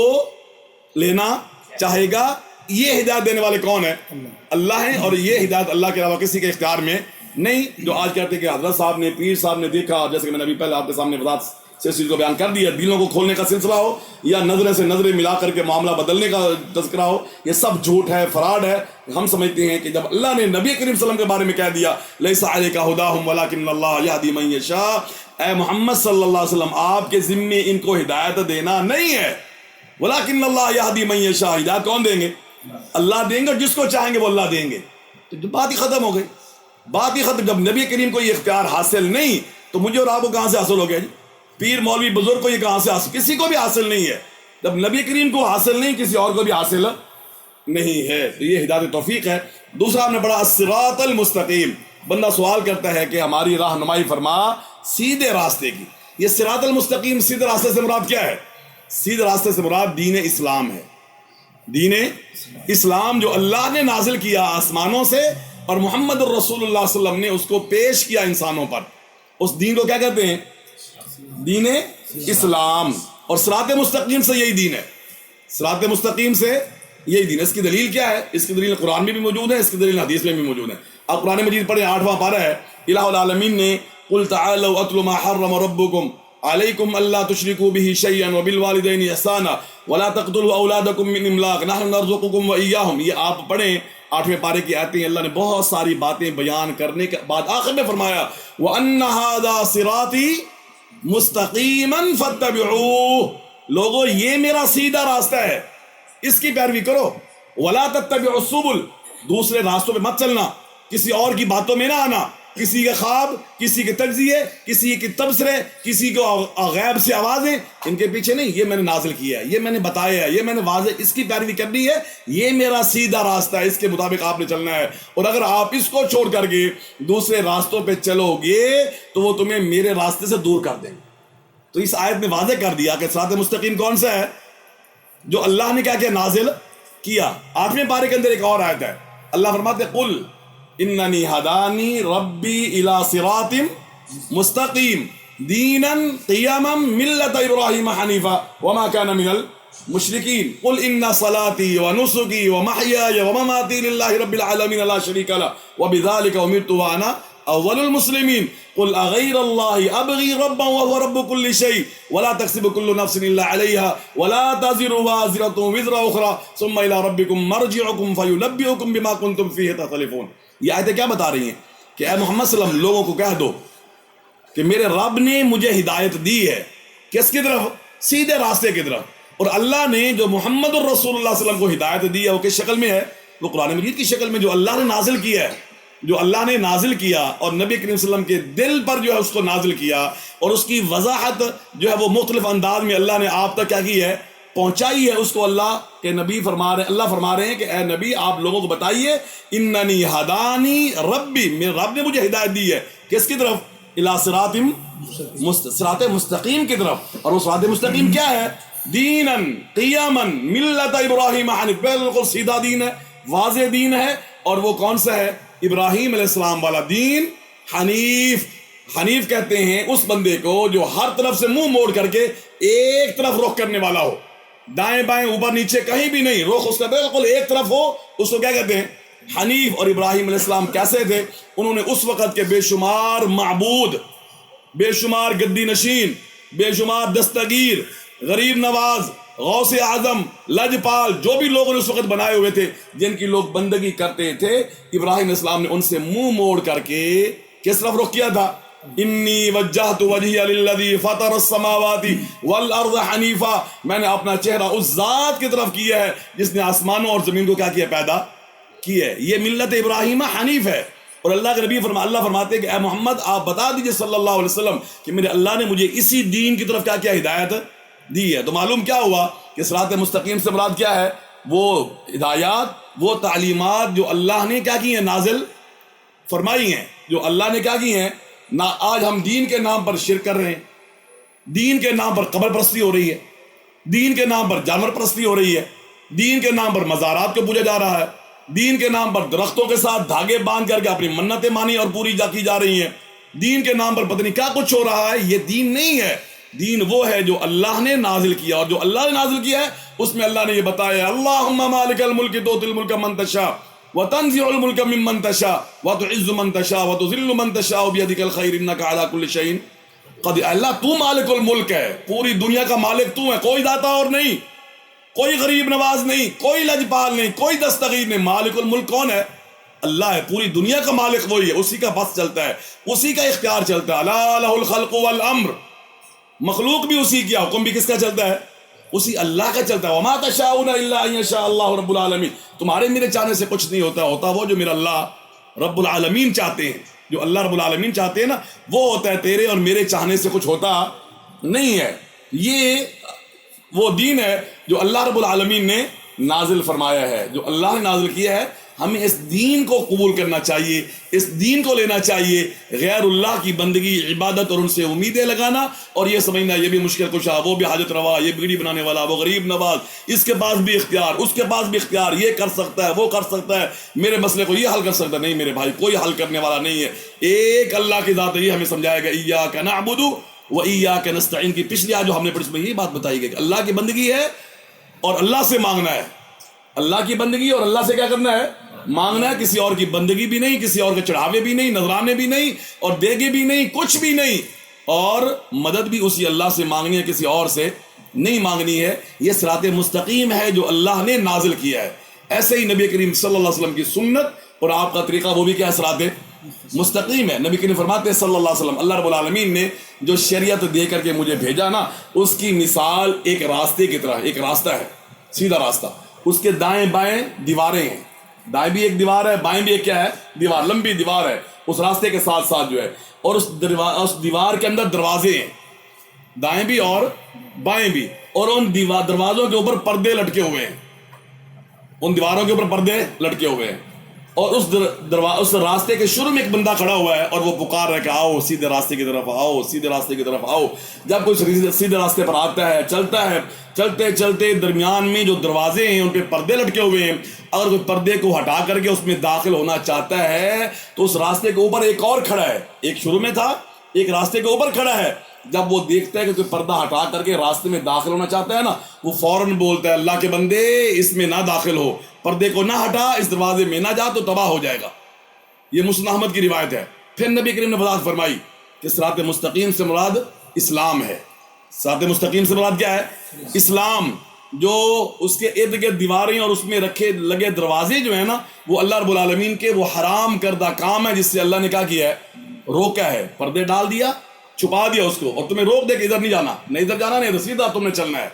لینا چاہے گا. یہ ہدایت دینے والے کون ہیں؟ اللہ ہیں. اور یہ ہدایت اللہ کے علاوہ کسی کے اختیار میں نہیں. جو آج کہتے ہیں کہ حضرت صاحب نے, پیر صاحب نے دیکھا, جیسے کہ میں نے ابھی پہلے آپ کے سامنے وضاحت سے اس چیز کو بیان کر دیا, دلوں کو کھولنے کا سلسلہ ہو یا نظریں سے نظریں ملا کر کے معاملہ بدلنے کا تذکرہ ہو, یہ سب جھوٹ ہے, فراڈ ہے. ہم سمجھتے ہیں کہ جب اللہ نے نبی کریم صلی اللہ علیہ وسلم کے بارے میں کہہ دیا لیس علیک ھداھم ولکن اللہ یہدی من یشاء, اے محمد صلی اللہ علیہ وسلم آپ کے ذمے ان کو ہدایت دینا نہیں ہے. ولکن اللہ یہدی من یشاء, ہدایت کون دیں گے؟ اللہ دیں گے, اور جس کو چاہیں گے وہ اللہ دیں گے. تو بات ہی ختم ہو گئی, بات ہی ختم. جب نبی کریم کو یہ اختیار حاصل نہیں تو مجھے اور آپ کو کہاں سے حاصل ہو گیا جی؟ پیر مولوی بزرگ کو یہ کہاں سے حاصل؟ کسی کو بھی حاصل نہیں ہے. جب نبی کریم کو حاصل نہیں, کسی اور کو بھی حاصل نہیں ہے. تو یہ ہدایت توفیق ہے. دوسرا ہم نے پڑھا الصراط المستقیم. بندہ سوال کرتا ہے کہ ہماری رہنمائی فرما سیدھے راستے کی. یہ صراط المستقیم سیدھے راستے سے مراد کیا ہے؟ سیدھے راستے سے مراد دین اسلام ہے. دین اسلام جو اللہ نے نازل کیا آسمانوں سے, اور محمد الرسول اللہ صلی اللہ علیہ وسلم نے اس کو پیش کیا انسانوں پر, اس دین کو کیا کہتے ہیں؟ دین اسلام. اور صراط مستقیم سے یہی دین ہے, صراط مستقیم سے یہی دین ہے. اس کی دلیل کیا ہے؟ اس کی دلیل قرآن میں بھی موجود ہے, اس کی دلیل حدیث میں بھی موجود ہے. اب قرآن مجید پڑھیں, 8واں پارہ ہے. الہ العالمین نے قل تعالوا اتل ما حرم ربکم علیکم اللہ تشرکوا به شیئا وبالوالدین احسانا ولا تقتلوا اولادکم من املاق نحن نرزقکم وایاہم. یہ آپ پڑھیں 8ویں پارے کی آیتیں. اللہ نے بہت ساری باتیں بیان کرنے کے بعد آخر میں فرمایا وَأَنَّ هَذَا صِرَاطِي مُسْتَقِيمًا فَاتَّبِعُوهُ, لوگو یہ میرا سیدھا راستہ ہے, اس کی پیروی کرو. وَلَا تَتَّبِعُوا السُّبُلَ, دوسرے راستوں پہ مت چلنا, کسی اور کی باتوں میں نہ آنا, کسی کے خواب, کسی کے تجزیے, کسی کے تبصرے, کسی کو غیب سے آوازیں, ان کے پیچھے نہیں. یہ میں نے نازل کیا ہے, یہ میں نے بتایا ہے, یہ میں نے واضح, اس کی پیروی کرنی ہے. یہ میرا سیدھا راستہ ہے, اس کے مطابق آپ نے چلنا ہے. اور اگر آپ اس کو چھوڑ کر کے دوسرے راستوں پہ چلو گے تو وہ تمہیں میرے راستے سے دور کر دیں گے. تو اس آیت میں واضح کر دیا کہ صراط مستقیم کون سا ہے, جو اللہ نے کیا کیا نازل کیا. 8ویں پارے کے اندر ایک اور آیت ہے, اللہ فرماتے قل اننی ہدانی ربی الی صراط مستقیم دینا قیما ملت ابراہیم حنیفا وما کان من المشرکین قل ان صلاتی ونسکی ومحیای ومماتی للہ رب العالمین لا شریک لہ وبذلک امرت وانا اول المسلمین قل اغیر اللہ ابغی ربا وهو رب كل شيء ولا تكسب كل نفس الا عليها ولا تزر وازرة وزر اخرى ثم الى ربكم مرجعكم فينبئكم بما كنتم فيه تختلفون. یہ آیتیں کیا بتا رہی ہیں کہ اے محمد صلی اللہ علیہ وسلم لوگوں کو کہہ دو کہ میرے رب نے مجھے ہدایت دی ہے, کس کی طرف؟ سیدھے راستے کی طرف. اور اللہ نے جو محمد الرسول اللہ صلی اللہ علیہ وسلم کو ہدایت دی ہے وہ کس شکل میں ہے؟ وہ قرآن مجید کی شکل میں, جو اللہ نے نازل کیا ہے, جو اللہ نے نازل کیا اور نبی کریم صلی اللہ علیہ وسلم کے دل پر جو ہے اس کو نازل کیا, اور اس کی وضاحت جو ہے وہ مختلف انداز میں اللہ نے آپ تک کیا کی ہے, پہنچائی ہے. اس کو اللہ کے نبی اللہ فرما رہے ہیں کہ اے نبی آپ لوگوں کو بتائیے اننی ہدانی ربی, میرے رب نے مجھے ہدایت دی ہے, کس کی طرف؟ الی صراط مستقیم کی طرف. اور وہ صراط مستقیم کیا ہے؟ دینن قیامن ملت ابراہیم حنیف، بالکل سیدھا دین ہے، واضح دین ہے، اور وہ کون سا ہے؟ ابراہیم علیہ السلام والا دین حنیف۔ حنیف کہتے ہیں اس بندے کو جو ہر طرف سے منہ موڑ کر کے ایک طرف رخ کرنے والا ہو، دائیں بائیں اوپر نیچے کہیں بھی نہیں، رخ اس کا بالکل ایک طرف ہو، اس کو کیا کہتے ہیں؟ حنیف۔ اور ابراہیم علیہ السلام کیسے تھے؟ انہوں نے اس وقت کے بے شمار معبود، بے شمار گدی نشین، بے شمار دستگیر، غریب نواز، غوث اعظم، لجپال، جو بھی لوگوں نے اس وقت بنائے ہوئے تھے جن کی لوگ بندگی کرتے تھے، ابراہیم علیہ السلام نے ان سے منہ موڑ کر کے کس طرف رخ کیا تھا؟ انی وجہت وجہی للذی فطر السماوات والارض حنیفا، میں نے اپنا چہرہ اس ذات کی طرف کیا ہے جس نے آسمانوں اور زمین کو کیا کیا؟ پیدا کیا ہے۔ یہ ملت ابراہیم حنیف ہے۔ اور اللہ کے نبی اللہ فرماتے ہیں کہ اے محمد آپ بتا دیجئے صلی اللہ علیہ وسلم کہ میرے اللہ نے مجھے اسی دین کی طرف کیا کیا ہدایت دی ہے۔ تو معلوم کیا ہوا کہ صراط مستقیم سے مراد کیا ہے؟ وہ ہدایات، وہ تعلیمات جو اللہ نے کیا کی ہیں؟ نازل فرمائی ہیں، جو اللہ نے کیا کی ہیں؟ نہ آج ہم دین کے نام پر شرک کر رہے ہیں، دین کے نام پر قبر پرستی ہو رہی ہے، دین کے نام پر جانور پرستی ہو رہی ہے، دین کے نام پر مزارات کو پوجا جا رہا ہے، دین کے نام پر درختوں کے ساتھ دھاگے باندھ کر کے اپنی منتیں مانی اور پوری کی جا رہی ہیں، دین کے نام پر پتہ نہیں کیا کچھ ہو رہا ہے۔ یہ دین نہیں ہے، دین وہ ہے جو اللہ نے نازل کیا، اور جو اللہ نے نازل کیا ہے اس میں اللہ نے یہ بتایا اللہم مالک الملک تؤتی الملک من تشاء وتنزع الملک ممن تشاء وتعز من تشاء وتذل من تشاء بیدک الخیر انک علی کل شیء قدیر۔ اللہ تو مالک الملک ہے، پوری دنیا کا مالک تو ہے، کوئی داتا اور نہیں، کوئی غریب نواز نہیں، کوئی لجپال نہیں، کوئی دستگیر نہیں۔ مالک الملک کون ہے؟ اللہ ہے، پوری دنیا کا مالک وہی ہے، اسی کا بس چلتا ہے، اسی کا اختیار چلتا ہے۔ الا لہ الخلق والامر، مخلوق بھی اسی کا، حکم بھی کس کا چلتا ہے؟ اسی اللہ کا چلتا ہے۔ وما تشاءون الا ان یشاء اللہ رب العالمین، تمہارے میرے چاہنے سے کچھ نہیں ہوتا، ہوتا وہ جو میرا اللہ رب العالمین چاہتے ہیں۔ جو اللہ رب العالمین چاہتے ہیں نا وہ ہوتا ہے، تیرے اور میرے چاہنے سے کچھ ہوتا نہیں ہے۔ یہ وہ دین ہے جو اللہ رب العالمین نے نازل فرمایا ہے، جو اللہ نے نازل کیا ہے۔ ہمیں اس دین کو قبول کرنا چاہیے، اس دین کو لینا چاہیے۔ غیر اللہ کی بندگی، عبادت اور ان سے امیدیں لگانا اور یہ سمجھنا یہ بھی مشکل کشا، وہ بھی حاجت روا، یہ بیڑی بنانے والا، وہ غریب نواز، اس کے پاس بھی اختیار، اس کے پاس بھی اختیار، یہ کر سکتا ہے، وہ کر سکتا ہے، میرے مسئلے کو یہ حل کر سکتا ہے۔ نہیں میرے بھائی، کوئی حل کرنے والا نہیں ہے، ایک اللہ کی ذات ہے۔ یہ ہمیں سمجھائے گا ایاک نعبد و ایاک نستعین کی پچھلی آیت جو ہم نے پڑھی اس میں یہ بات بتائی گئی کہ اللہ کی بندگی ہے اور اللہ سے مانگنا ہے، اللہ کی بندگی اور اللہ سے کیا کرنا ہے؟ مانگنا ہے۔ کسی اور کی بندگی بھی نہیں، کسی اور کے چڑھاوے بھی نہیں، نذرانے بھی نہیں، اور دیگے بھی نہیں، کچھ بھی نہیں، اور مدد بھی اسی اللہ سے مانگنی ہے، کسی اور سے نہیں مانگنی ہے۔ یہ صراط مستقیم ہے جو اللہ نے نازل کیا ہے۔ ایسے ہی نبی کریم صلی اللہ علیہ وسلم کی سنت اور آپ کا طریقہ وہ بھی کیا ہے؟ صراط مستقیم ہے۔ نبی کریم فرماتے ہیں صلی اللہ علیہ وسلم اللہ رب العالمین نے جو شریعت دے کر کے مجھے بھیجا نا، اس کی مثال ایک راستے کی طرح، ایک راستہ ہے، سیدھا راستہ، اس کے دائیں بائیں دیواریں ہیں، دائیں بھی ایک دیوار ہے، بائیں بھی ایک کیا ہے؟ دیوار، لمبی دیوار ہے اس راستے کے ساتھ ساتھ جو ہے، اور اس دیوار کے اندر دروازے ہیں، دائیں بھی اور بائیں بھی، اور ان دروازوں کے اوپر پردے لٹکے ہوئے ہیں، ان دیواروں کے اوپر پردے لٹکے ہوئے ہیں، اور اس راستے کے شروع میں ایک بندہ کھڑا ہوا ہے اور وہ پکار رہا ہے کہ آؤ سیدھے راستے کی طرف آؤ، سیدھے راستے کی طرف آؤ۔ جب کوئی سیدھے راستے پر آتا ہے، چلتا ہے، چلتے چلتے درمیان میں جو دروازے ہیں ان پہ پردے لٹکے ہوئے ہیں، اگر کوئی پردے کو ہٹا کر کے اس میں داخل ہونا چاہتا ہے تو اس راستے کے اوپر ایک اور کھڑا ہے، ایک شروع میں تھا، ایک راستے کے اوپر کھڑا ہے۔ جب وہ دیکھتا ہے کہ کوئی پردہ ہٹا کر کے راستے میں داخل ہونا چاہتا ہے نا، وہ فوراً بولتا ہے اللہ کے بندے اس میں نہ داخل ہو، پردے کو نہ ہٹا، اس دروازے میں نہ جا تو تباہ ہو جائے گا۔ یہ مسند احمد کی روایت ہے۔ پھر نبی کریم نے وضاحت فرمائی کہ صراط مستقیم سے مراد اسلام ہے۔ صراط مستقیم سے مراد کیا ہے؟ اسلام۔ جو اس کے ارد گرد دیواریں اور اس میں رکھے لگے دروازے جو ہیں نا، وہ اللہ رب العالمین کے وہ حرام کردہ کام ہے جس سے اللہ نے کیا کیا ہے؟ روکا ہے، پردے ڈال دیا، چھپا دیا اس کو، اور تمہیں روک دے کہ ادھر نہیں جانا، نہیں ادھر جانا، نہیں ادھر، سیدھا تم نے چلنا ہے،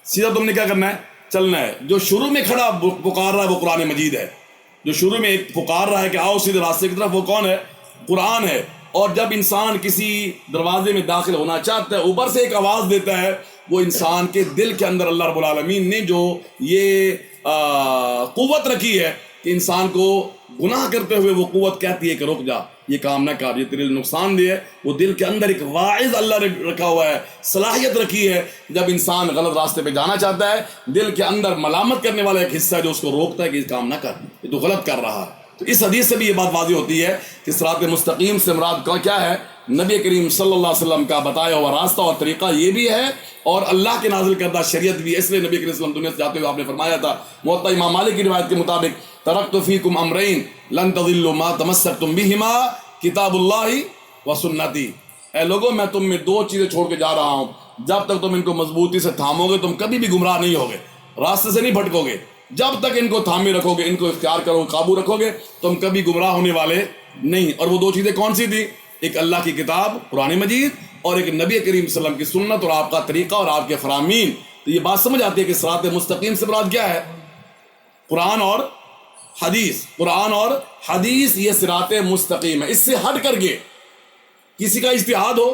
سیدھا تم نے کیا کرنا ہے؟ چلنا ہے۔ جو شروع میں کھڑا پکار رہا ہے وہ قرآن مجید ہے، جو شروع میں ایک پکار رہا ہے کہ آؤ سیدھے راستے کی طرف، وہ کون ہے؟ قرآن ہے۔ اور جب انسان کسی دروازے میں داخل ہونا چاہتا ہے، اوپر سے ایک آواز دیتا ہے، وہ انسان کے دل کے اندر اللہ رب العالمین نے جو یہ قوت رکھی ہے کہ انسان کو گناہ کرتے ہوئے وہ قوت کہتی ہے کہ رک جا، یہ کام نہ کر، یہ تیرے لیے نقصان دہ ہے. وہ دل کے اندر ایک واعظ اللہ نے رکھا ہوا ہے، صلاحیت رکھی ہے. جب انسان غلط راستے پہ جانا چاہتا ہے، دل کے اندر ملامت کرنے والا ایک حصہ ہے جو اس کو روکتا ہے کہ یہ کام نہ کر، یہ تو غلط کر رہا ہے. تو اس حدیث سے بھی یہ بات واضح ہوتی ہے کہ صراط مستقیم سے مراد کیا ہے؟ نبی کریم صلی اللہ علیہ وسلم کا بتایا ہوا راستہ اور طریقہ یہ بھی ہے، اور اللہ کے نازل کردہ شریعت بھی. اس لیے نبی کریم صلی اللہ علیہ وسلم دنیا سے جاتے ہوئے آپ نے فرمایا تھا موطا امام مالک کی روایت کے مطابق، ترکت فیکم امرین لن تضلوا ما تمسکتم بہما کتاب اللہ و سنتی. اے لوگوں، میں تم میں دو چیزیں چھوڑ کے جا رہا ہوں، جب تک تم ان کو مضبوطی سے تھامو گے تم کبھی بھی گمراہ نہیں ہوگے، راستے سے نہیں بھٹکو گے. جب تک ان کو تھامے رکھو گے، ان کو اختیار کرو، قابو رکھو گے، تم کبھی گمراہ ہونے والے نہیں. اور وہ دو چیزیں کون سی تھی؟ ایک اللہ کی کتاب قرآن مجید، اور ایک نبی کریم صلی اللہ علیہ وسلم کی سنت اور آپ کا طریقہ اور آپ کے فرامین. تو یہ بات سمجھ آتی ہے کہ صراط مستقیم سے مراد کیا ہے؟ قرآن اور حدیث. قرآن اور حدیث یہ صراط مستقیم ہے. اس سے ہٹ کر کے کسی کا اجتہاد ہو،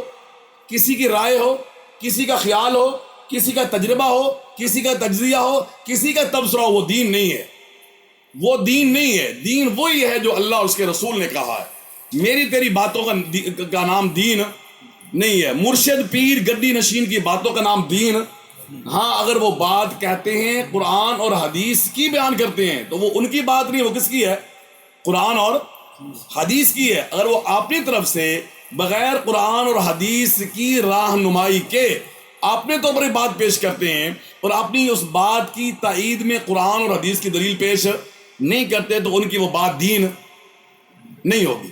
کسی کی رائے ہو، کسی کا خیال ہو، کسی کا تجربہ ہو، کسی کا تجزیہ ہو، کسی کا تبصرہ ہو، وہ دین نہیں ہے. وہ دین نہیں ہے. دین وہی ہے جو اللہ اور اس کے رسول نے کہا ہے. میری تیری باتوں کا نام دین نہیں ہے. مرشد پیر گدی نشین کی باتوں کا نام دین. ہاں، اگر وہ بات کہتے ہیں قرآن اور حدیث کی بیان کرتے ہیں تو وہ ان کی بات نہیں، وہ کس کی ہے؟ قرآن اور حدیث کی ہے. اگر وہ اپنی طرف سے بغیر قرآن اور حدیث کی راہنمائی کے اپنے طور پر بات پیش کرتے ہیں اور اپنی اس بات کی تائید میں قرآن اور حدیث کی دلیل پیش نہیں کرتے تو ان کی وہ بات دین نہیں ہوگی.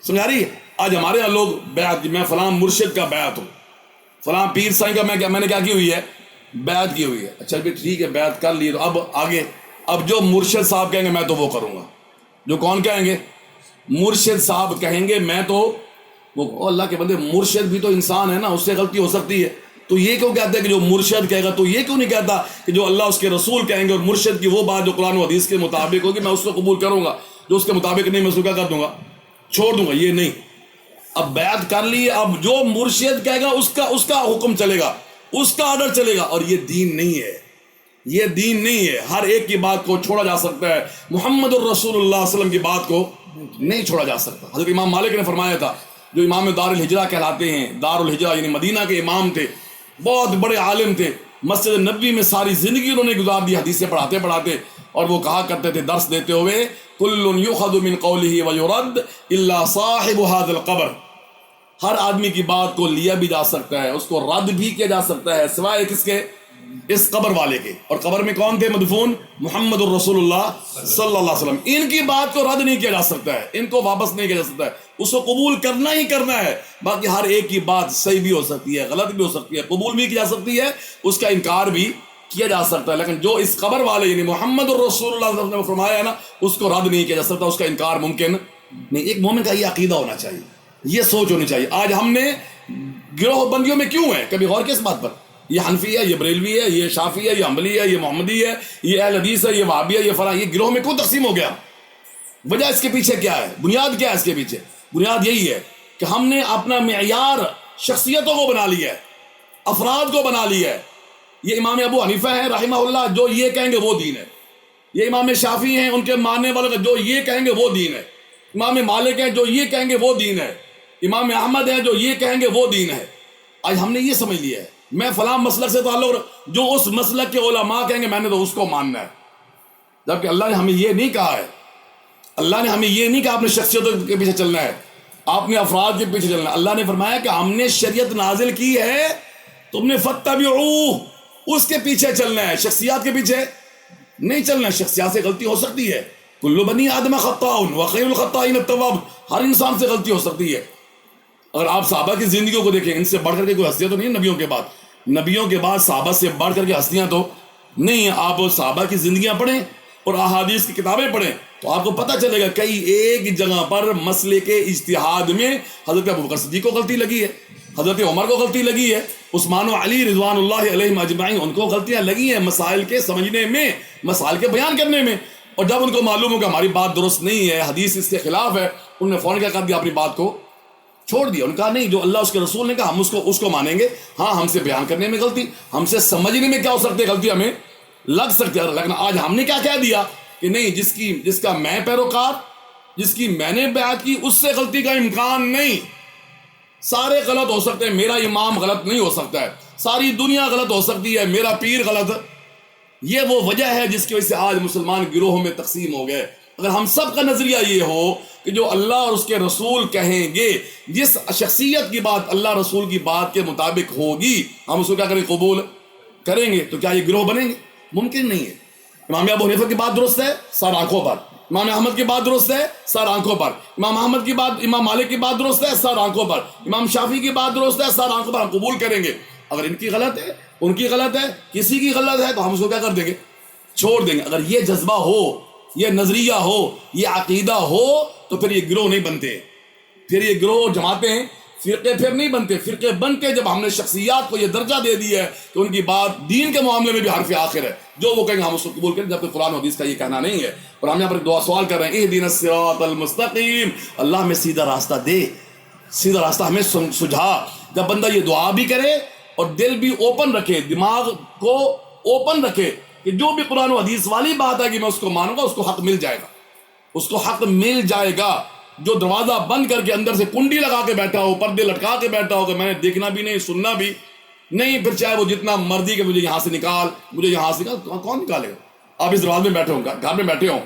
سمجھا رہی ہے؟ آج ہمارے یہاں لوگ بیعت، میں فلاں مرشد کا بیعت ہوں، فلاں پیر سائیں کا میں نے کیا کی ہوئی ہے؟ بیعت کی ہوئی ہے. اچھا بھی ٹھیک ہے، بیعت کر لی، تو اب آگے اب جو مرشد صاحب کہیں گے میں تو وہ کروں گا. جو کون کہیں گے؟ مرشد صاحب کہیں گے میں تو وہ. اللہ کے بندے، مرشد بھی تو انسان ہے نا، اس سے غلطی ہو سکتی ہے. تو یہ کیوں کہتا ہے کہ جو مرشد کہے گا؟ تو یہ کیوں نہیں کہتا کہ جو اللہ اس کے رسول کہیں گے اور مرشد کی وہ بات جو قرآن و حدیث کے مطابق ہوگی میں اس کو قبول کروں گا، جو اس کے مطابق نہیں میں اس کو کیا کر دوں گا؟ چھوڑ دوں گا. یہ نہیں. اب بیعت کر لی، اب جو مرشد کہے گا اس کا حکم چلے گا، اس کا آرڈر چلے گا. اور یہ دین نہیں ہے. یہ دین نہیں ہے. ہر ایک کی بات کو چھوڑا جا سکتا ہے، محمد الرسول اللہ صلی اللہ علیہ وسلم کی بات کو نہیں چھوڑا جا سکتا. حضرت امام مالک نے فرمایا تھا، جو امام دار الہجرہ کہلاتے ہیں، دار الہجرہ یعنی مدینہ کے امام تھے، بہت بڑے عالم تھے، مسجد نبوی میں ساری زندگی انہوں نے گزار دی حدیثیں پڑھاتے پڑھاتے. اور وہ کہا کرتے تھے درس دیتے ہوئے، کل یؤخذ من قولہ ویرد الا صاحب هذا القبر. ہر آدمی کی بات کو لیا بھی جا سکتا ہے، اس کو رد بھی کیا جا سکتا ہے، سوائے کس کے؟ اس قبر والے کے. اور قبر میں کون تھے مدفون؟ محمد الرسول اللہ صلی اللہ علیہ وسلم. ان کی بات کو رد نہیں کیا جا سکتا ہے، ان کو واپس نہیں کیا جا سکتا ہے، اس کو قبول کرنا ہی کرنا ہے. باقی ہر ایک کی بات صحیح بھی ہو سکتی ہے، غلط بھی ہو سکتی ہے، قبول بھی کی جا سکتی ہے، اس کا انکار بھی کیا جا سکتا ہے. لیکن جو اس قبر والے یعنی محمد الرسول اللہ صلی اللہ علیہ وسلم نے فرمایا ہے نا، اس کو رد نہیں کیا جا سکتا، اس کا انکار ممکن نہیں. ایک مومن کا یہ عقیدہ ہونا چاہیے، یہ سوچ ہونی چاہیے. آج ہم نے گروہ بندیوں میں کیوں ہیں؟ کبھی غور کیا اس بات پر؟ یہ حنفی ہے، یہ بریلوی ہے، یہ شافی ہے، یہ حنبلی ہے، یہ محمدی ہے، یہ اہل حدیث ہے، یہ وہابی ہے، یہ فلاں. یہ گروہ میں کیوں تقسیم ہو گیا؟ وجہ اس کے پیچھے کیا ہے؟ بنیاد کیا ہے اس کے پیچھے؟ بنیاد یہی ہے کہ ہم نے اپنا معیار شخصیتوں کو بنا لیا ہے، افراد کو بنا لیا ہے. یہ امام ابو حنیفہ ہیں رحمہ اللہ، جو یہ کہیں گے وہ دین ہے. یہ امام شافعی ہیں، ان کے ماننے والوں کا جو یہ کہیں گے وہ دین ہے. امام مالک ہیں، جو یہ کہیں گے وہ دین ہے. امام احمد ہیں، جو یہ کہیں گے وہ دین ہے. آج ہم نے یہ سمجھ لیا ہے میں فلاں مسلک سے تعلق، جو اس مسلک کے علماء کہیں گے میں نے تو اس کو ماننا ہے. جبکہ اللہ نے ہمیں یہ نہیں کہا ہے. اللہ نے ہمیں یہ نہیں کہا اپنے شخصیتوں کے پیچھے چلنا ہے، آپ نے افراد کے پیچھے چلنا ہے. اللہ نے فرمایا کہ ہم نے شریعت نازل کی ہے، تم نے فاتبعوہ، اس کے پیچھے چلنا ہے، شخصیات کے پیچھے نہیں چلنا ہے. شخصیات سے غلطی ہو سکتی ہے، کل بنی آدم خطاء وخیر الخطائین التواب. ہر انسان سے غلطی ہو سکتی ہے. اگر آپ صحابہ کی زندگیوں کو دیکھیں، ان سے بڑھ کر کے کوئی ہستیاں تو نہیں نبیوں کے بعد، نبیوں کے بعد صحابہ سے بڑھ کر کے ہستیاں تو نہیں ہیں. آپ صحابہ کی زندگیاں پڑھیں اور احادیث کی کتابیں پڑھیں تو آپ کو پتہ چلے گا کئی ایک جگہ پر مسئلے کے اجتہاد میں حضرت ابوبکر صدیق کو غلطی لگی ہے، حضرت عمر کو غلطی لگی ہے، عثمان و علی رضوان اللہ علیہم اجمعین ان کو غلطیاں لگی ہیں مسائل کے سمجھنے میں، مسائل کے بیان کرنے میں. اور جب ان کو معلوم ہو کہ ہماری بات درست نہیں ہے، حدیث اس کے خلاف ہے، انہوں نے فوراً کیا کر دیا؟ اپنی بات کو چھوڑ دیا. ان کا نہیں، جو اللہ اس کے رسول نے کہا ہم اس کو مانیں گے. ہاں، ہم سے بیان کرنے میں غلطی، ہم سے سمجھنے میں کیا ہو سکتے غلطی ہمیں لگ سکتی ہے. لیکن آج ہم نے کیا کہہ دیا کہ نہیں جس کا میں پیروکار، جس کی میں نے بیعت کی، اس سے غلطی کا امکان نہیں. سارے غلط ہو سکتے ہیں، میرا امام غلط نہیں ہو سکتا ہے، ساری دنیا غلط ہو سکتی ہے، میرا پیر غلط. یہ وہ وجہ ہے جس کی وجہ سے آج مسلمان گروہوں میں تقسیم ہو گئے. اگر ہم سب کا نظریہ یہ ہو کہ جو اللہ اور اس کے رسول کہیں گے، جس شخصیت کی بات اللہ رسول کی بات کے مطابق ہوگی، ہم اس کو کیا کریں؟ قبول کریں گے. تو کیا یہ گروہ بنیں گے؟ ممکن نہیں ہے. امام ابو حنیفہ کی بات درست ہے، سر آنکھوں پر. امام احمد کی بات درست ہے، سر آنکھوں پر. امام احمد کی بات، امام مالک کی بات درست ہے، سر آنکھوں پر. امام شافعی کی بات درست ہے، سر آنکھوں پر. ہم قبول کریں گے. اگر ان کی غلط ہے، ان کی غلط ہے، کسی کی غلط ہے، تو ہم اس کو کیا کر دیں گے؟ چھوڑ دیں گے. اگر یہ جذبہ ہو، یہ نظریہ ہو، یہ عقیدہ ہو، تو پھر یہ گروہ نہیں بنتے. پھر یہ گروہ جماعتیں، فرقے پھر نہیں بنتے. فرقے بنتے جب ہم نے شخصیات کو یہ درجہ دے دیا ہے کہ ان کی بات دین کے معاملے میں بھی حرف آخر ہے. جو وہ کہیں گے ہم اس کو قبول کریں، جبکہ قرآن و حدیث کا یہ کہنا نہیں ہے. اور ہم یہاں پر دعا سوال کر رہے ہیں، اہدنا الصراط المستقیم، اللہ ہمیں سیدھا راستہ دے، سیدھا راستہ ہمیں سجھا. جب بندہ یہ دعا بھی کرے اور دل بھی اوپن رکھے، دماغ کو اوپن رکھے کہ جو بھی قرآن و حدیث والی بات ہے کہ میں اس کو مانوں گا، اس کو حق مل جائے گا، اس کو حق مل جائے گا. جو دروازہ بند کر کے اندر سے کنڈی لگا کے بیٹھا ہو، پردے لٹکا کے بیٹھا ہو کہ میں نے دیکھنا بھی نہیں، سننا بھی نہیں، پھر چاہے وہ جتنا مرضی کہ مجھے یہاں سے نکال، مجھے یہاں سے نکال، کون نکالے گا؟ آپ اس دروازے میں بیٹھے ہوں، گھر میں بیٹھے ہوں،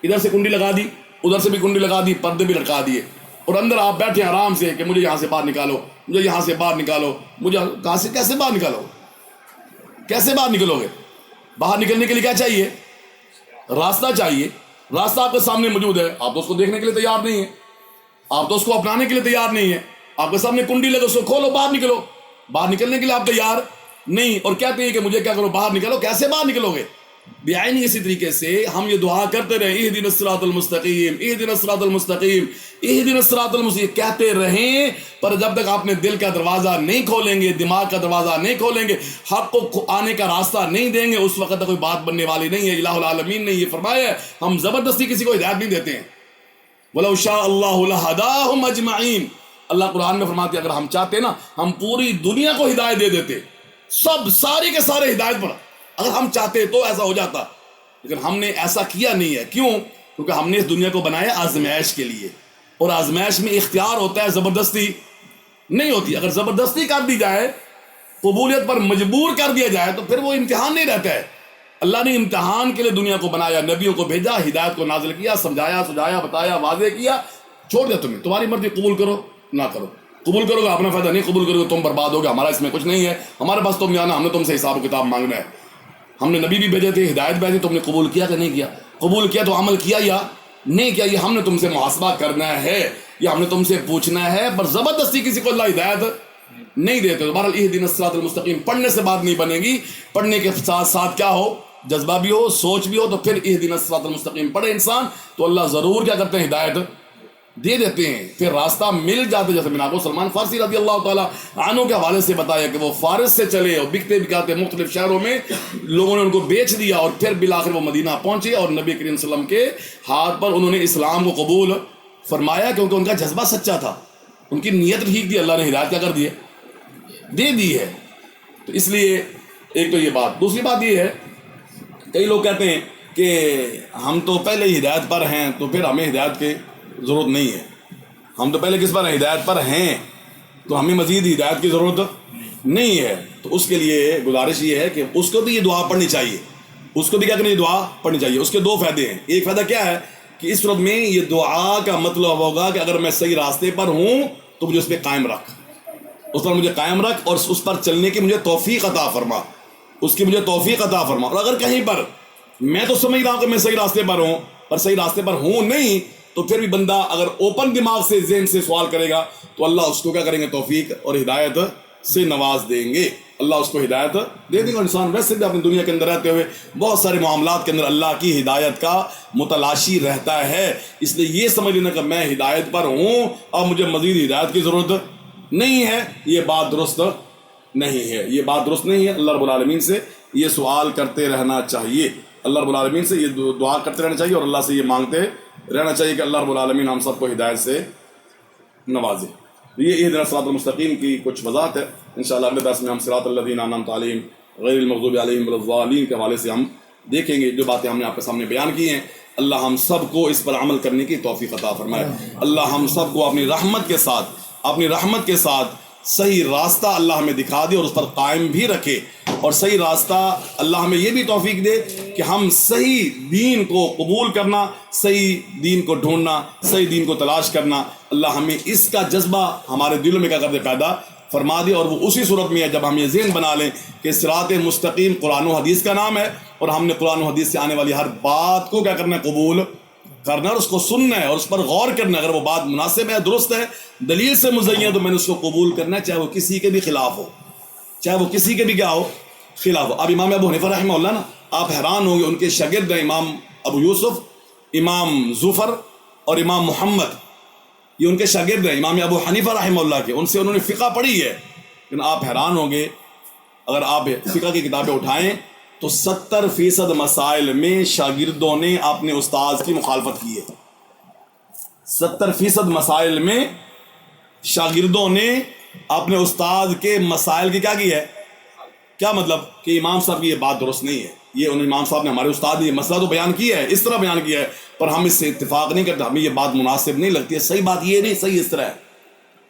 ادھر سے کنڈی لگا دی، ادھر سے بھی کنڈی لگا دی، پردے بھی لٹکا دیے، اور اندر آپ بیٹھے آرام سے کہ مجھے یہاں سے باہر نکالو، مجھے یہاں سے باہر نکالو. مجھے کہاں سے کیسے باہر نکالو؟ کیسے باہر نکلو گے؟ باہر نکلنے کے لیے کیا چاہیے؟ راستہ چاہیے. راستہ آپ کے سامنے موجود ہے، آپ تو اس کو دیکھنے کے لیے تیار نہیں ہیں، آپ تو اس کو اپنانے کے لیے تیار نہیں ہیں. آپ کے سامنے کنڈی لگے، اس کو کھولو، باہر نکلو. باہر نکلنے کے لیے آپ تیار نہیں، اور کہتے ہیں کہ مجھے کیا کرو؟ باہر نکلو. کیسے باہر نکلو گے؟ بیائی اسی طریقے سے ہم یہ دعا کرتے رہیں، اہدنا الصراط المستقیم، اہدنا الصراط المستقیم، اہدنا الصراط المستقیم کہتے رہیں، پر جب تک آپ نے دل کا دروازہ نہیں کھولیں گے، دماغ کا دروازہ نہیں کھولیں گے، حق کو آنے کا راستہ نہیں دیں گے، اس وقت تک کوئی بات بننے والی نہیں ہے. الہ العالمین نے یہ فرمایا ہے، ہم زبردستی کسی کو ہدایت نہیں دیتے ہیں. وَلَوْ شَاءَ اللَّهُ لَهَدَاهُمْ أَجْمَعِينَ. اللہ قرآن میں فرماتے ہیں اگر ہم چاہتے نا، ہم پوری دنیا کو ہدایت دے دیتے، سب سارے کے سارے ہدایت پر. اگر ہم چاہتے تو ایسا ہو جاتا، لیکن ہم نے ایسا کیا نہیں ہے. کیوں؟ کیونکہ ہم نے اس دنیا کو بنایا آزمائش کے لیے، اور آزمائش میں اختیار ہوتا ہے، زبردستی نہیں ہوتی. اگر زبردستی کر دی جائے، قبولیت پر مجبور کر دیا جائے، تو پھر وہ امتحان نہیں رہتا ہے. اللہ نے امتحان کے لیے دنیا کو بنایا، نبیوں کو بھیجا، ہدایت کو نازل کیا، سمجھایا، سجایا، بتایا، واضح کیا، چھوڑ دیا تمہیں، تمہاری مرضی، قبول کرو نہ کرو. قبول کرو گے اپنا فائدہ، نہیں قبول کرو گے تم برباد ہو گے، ہمارا اس میں کچھ نہیں ہے. ہمارے پاس تم آنا، ہم نے تم سے حساب و کتاب مانگنا ہے. ہم نے نبی بھی بھیجے تھے، ہدایت بھیجی، تم نے قبول کیا کہ نہیں کیا؟ قبول کیا تو عمل کیا یا نہیں کیا؟ یہ ہم نے تم سے محاسبہ کرنا ہے، یہ ہم نے تم سے پوچھنا ہے. پر زبردستی کسی کو اللہ ہدایت نہیں دیتے. بہرحال اہدنا الصراط المستقیم پڑھنے سے بات نہیں بنے گی، پڑھنے کے ساتھ ساتھ کیا ہو؟ جذبہ بھی ہو، سوچ بھی ہو. تو پھر اہدنا الصراط المستقیم پڑھے انسان تو اللہ ضرور کیا کرتے ہیں؟ ہدایت دے دیتے ہیں، پھر راستہ مل جاتے. جیسے میں نے آپ کو سلمان فارسی رضی اللہ تعالیٰ عنہ کے حوالے سے بتایا کہ وہ فارس سے چلے اور بکتے بکاتے مختلف شہروں میں لوگوں نے ان کو بیچ دیا، اور پھر بالآخر وہ مدینہ پہنچے اور نبی کریم صلی اللہ علیہ وسلم کے ہاتھ پر انہوں نے اسلام کو قبول فرمایا، کیونکہ ان کا جذبہ سچا تھا، ان کی نیت ٹھیک تھی. اللہ نے ہدایت کیا کر دی ہے؟ دے دی ہے. تو اس لیے ایک تو یہ بات. دوسری بات یہ ہے، کئی لوگ کہتے ہیں کہ ہم تو پہلے ہی ہدایت پر ہیں، تو پھر ہمیں ہدایت کی ضرورت نہیں ہے. ہم تو پہلے کس پر ہیں؟ ہدایت پر ہیں، تو ہمیں مزید ہدایت کی ضرورت نہیں ہے. تو اس کے لیے گزارش یہ ہے کہ اس کو بھی یہ دعا پڑھنی چاہیے، اس کو بھی کیا کرنی؟ دعا پڑھنی چاہیے. اس کے دو فائدے ہیں. ایک فائدہ کیا ہے کہ اس صورت میں یہ دعا کا مطلب ہوگا کہ اگر میں صحیح راستے پر ہوں تو مجھے اس پہ قائم رکھ، اس پر مجھے قائم رکھ، اور اس پر چلنے کی مجھے توفیق عطا فرما، اس کی مجھے توفیق عطا فرما. اور اگر کہیں پر میں تو سمجھ رہا ہوں کہ میں صحیح راستے پر ہوں، پر صحیح راستے پر ہوں نہیں، تو پھر بھی بندہ اگر اوپن دماغ سے ذہن سے سوال کرے گا تو اللہ اس کو کیا کریں گے؟ توفیق اور ہدایت سے نواز دیں گے. اللہ اس کو ہدایت دے دیں گے. انسان ویسے بھی اپنی دنیا کے اندر رہتے ہوئے بہت سارے معاملات کے اندر اللہ کی ہدایت کا متلاشی رہتا ہے. اس لیے یہ سمجھ لینا کہ میں ہدایت پر ہوں اور مجھے مزید ہدایت کی ضرورت نہیں ہے، یہ بات درست نہیں ہے، یہ بات درست نہیں ہے. اللہ رب العالمین سے یہ سوال کرتے رہنا چاہیے، اللہ رب العالمین سے یہ دعا کرتے رہنا چاہیے، اور اللہ سے یہ مانگتے رہنا چاہیے کہ اللہ رب العالمین ہم سب کو ہدایت سے نوازے. یہ اہدنا الصراط المستقیم کی کچھ وضاحت ہے. انشاءاللہ اگلے درس میں ہم صراط الذین انعمت علیہم غیر المغضوب علیہم ولا الضالین کے حوالے سے ہم دیکھیں گے جو باتیں ہم نے آپ کے سامنے بیان کی ہیں. اللہ ہم سب کو اس پر عمل کرنے کی توفیق عطا فرمائے. اللہ ہم سب کو اپنی رحمت کے ساتھ صحیح راستہ اللہ ہمیں دکھا دے اور اس پر قائم بھی رکھے, اور صحیح راستہ اللہ ہمیں یہ بھی توفیق دے کہ ہم صحیح دین کو قبول کرنا, صحیح دین کو ڈھونڈنا, صحیح دین کو تلاش کرنا, اللہ ہمیں اس کا جذبہ ہمارے دلوں میں کیا کر دے, پیدا فرما دے. اور وہ اسی صورت میں ہے جب ہم یہ ذہن بنا لیں کہ صراط مستقیم قرآن و حدیث کا نام ہے, اور ہم نے قرآن و حدیث سے آنے والی ہر بات کو کیا کرنا ہے, قبول کرنا ہے, اور اس کو سننا ہے اور اس پر غور کرنا ہے. اگر وہ بات مناسب ہے, درست ہے, دلیل سے مزین ہے, تو میں نے اس کو قبول کرنا ہے, چاہے وہ کسی کے بھی خلاف ہو, چاہے وہ کسی کے بھی کیا ہو, خلاف ہو. اب امام ابو حنیفہ رحمہ اللہ نا, آپ حیران ہوں گے, ان کے شاگرد ہیں امام ابو یوسف, امام زفر اور امام محمد, یہ ان کے شاگرد ہیں امام ابو حنیفہ رحمہ اللہ کے. ان سے انہوں نے فقہ پڑھی ہے, لیکن آپ حیران ہوں گے اگر آپ فقہ کی کتابیں اٹھائیں تو 70% مسائل میں شاگردوں نے اپنے استاذ کی مخالفت کی ہے. 70% مسائل میں شاگردوں نے اپنے استاذ کے مسائل کی کیا کی ہے, کیا مطلب کہ امام صاحب کی یہ بات درست نہیں ہے, یہ ان امام صاحب نے, ہمارے استاد نے یہ مسئلہ تو بیان کیا ہے, اس طرح بیان کیا ہے, پر ہم اس سے اتفاق نہیں کرتے, ہمیں یہ بات مناسب نہیں لگتی ہے, صحیح بات یہ نہیں, صحیح اس طرح ہے,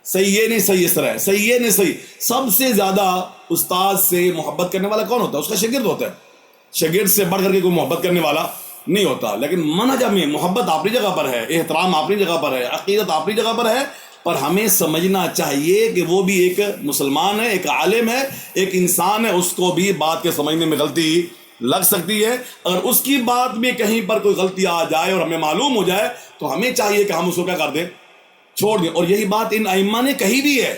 صحیح یہ نہیں, صحیح اس طرح ہے, صحیح یہ نہیں, صحیح. سب سے زیادہ استاد سے محبت کرنے والا کون ہوتا ہے, اس کا شاگرد ہوتا ہے. شاگرد سے بڑھ کر کے کوئی محبت کرنے والا نہیں ہوتا. لیکن منہج میں محبت اپنی جگہ پر ہے, احترام اپنی جگہ پر ہے, عقیدت اپنی جگہ پر ہے, پر ہمیں سمجھنا چاہیے کہ وہ بھی ایک مسلمان ہے, ایک عالم ہے, ایک انسان ہے, اس کو بھی بات کے سمجھنے میں غلطی لگ سکتی ہے. اگر اس کی بات میں کہیں پر کوئی غلطی آ جائے اور ہمیں معلوم ہو جائے تو ہمیں چاہیے کہ ہم اس کو کیا کر دیں, چھوڑ دیں. اور یہی بات ان ائمہ نے کہی بھی ہے,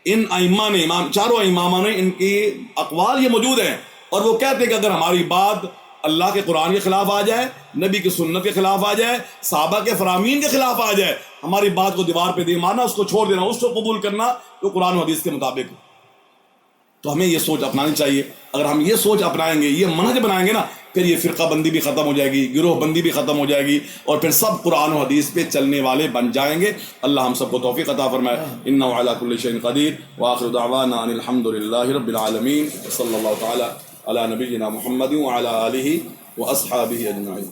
ان ائمہ نے, چاروں اماموں نے, ان کی اقوال یہ موجود ہیں, اور وہ کہتے ہیں کہ اگر ہماری بات اللہ کے قرآن کے خلاف آ جائے, نبی کی سنت کے خلاف آ جائے, صحابہ کے فرامین کے خلاف آ جائے, ہماری بات کو دیوار پہ دے مارنا, اس کو چھوڑ دینا, اس کو قبول کرنا تو قرآن و حدیث کے مطابق. تو ہمیں یہ سوچ اپنانی چاہیے. اگر ہم یہ سوچ اپنائیں گے, یہ منہج بنائیں گے نا, پھر یہ فرقہ بندی بھی ختم ہو جائے گی, گروہ بندی بھی ختم ہو جائے گی, اور پھر سب قرآن و حدیث پہ چلنے والے بن جائیں گے. اللہ ہم سب کو توفیق عطا فرمائے. انہ علی کل شیء قدیر. وآخر دعوانا ان الحمد للہ رب العالمین. صلی اللہ تعالی علی نبینا محمد وعلی آلہ واصحابہ اجمعین.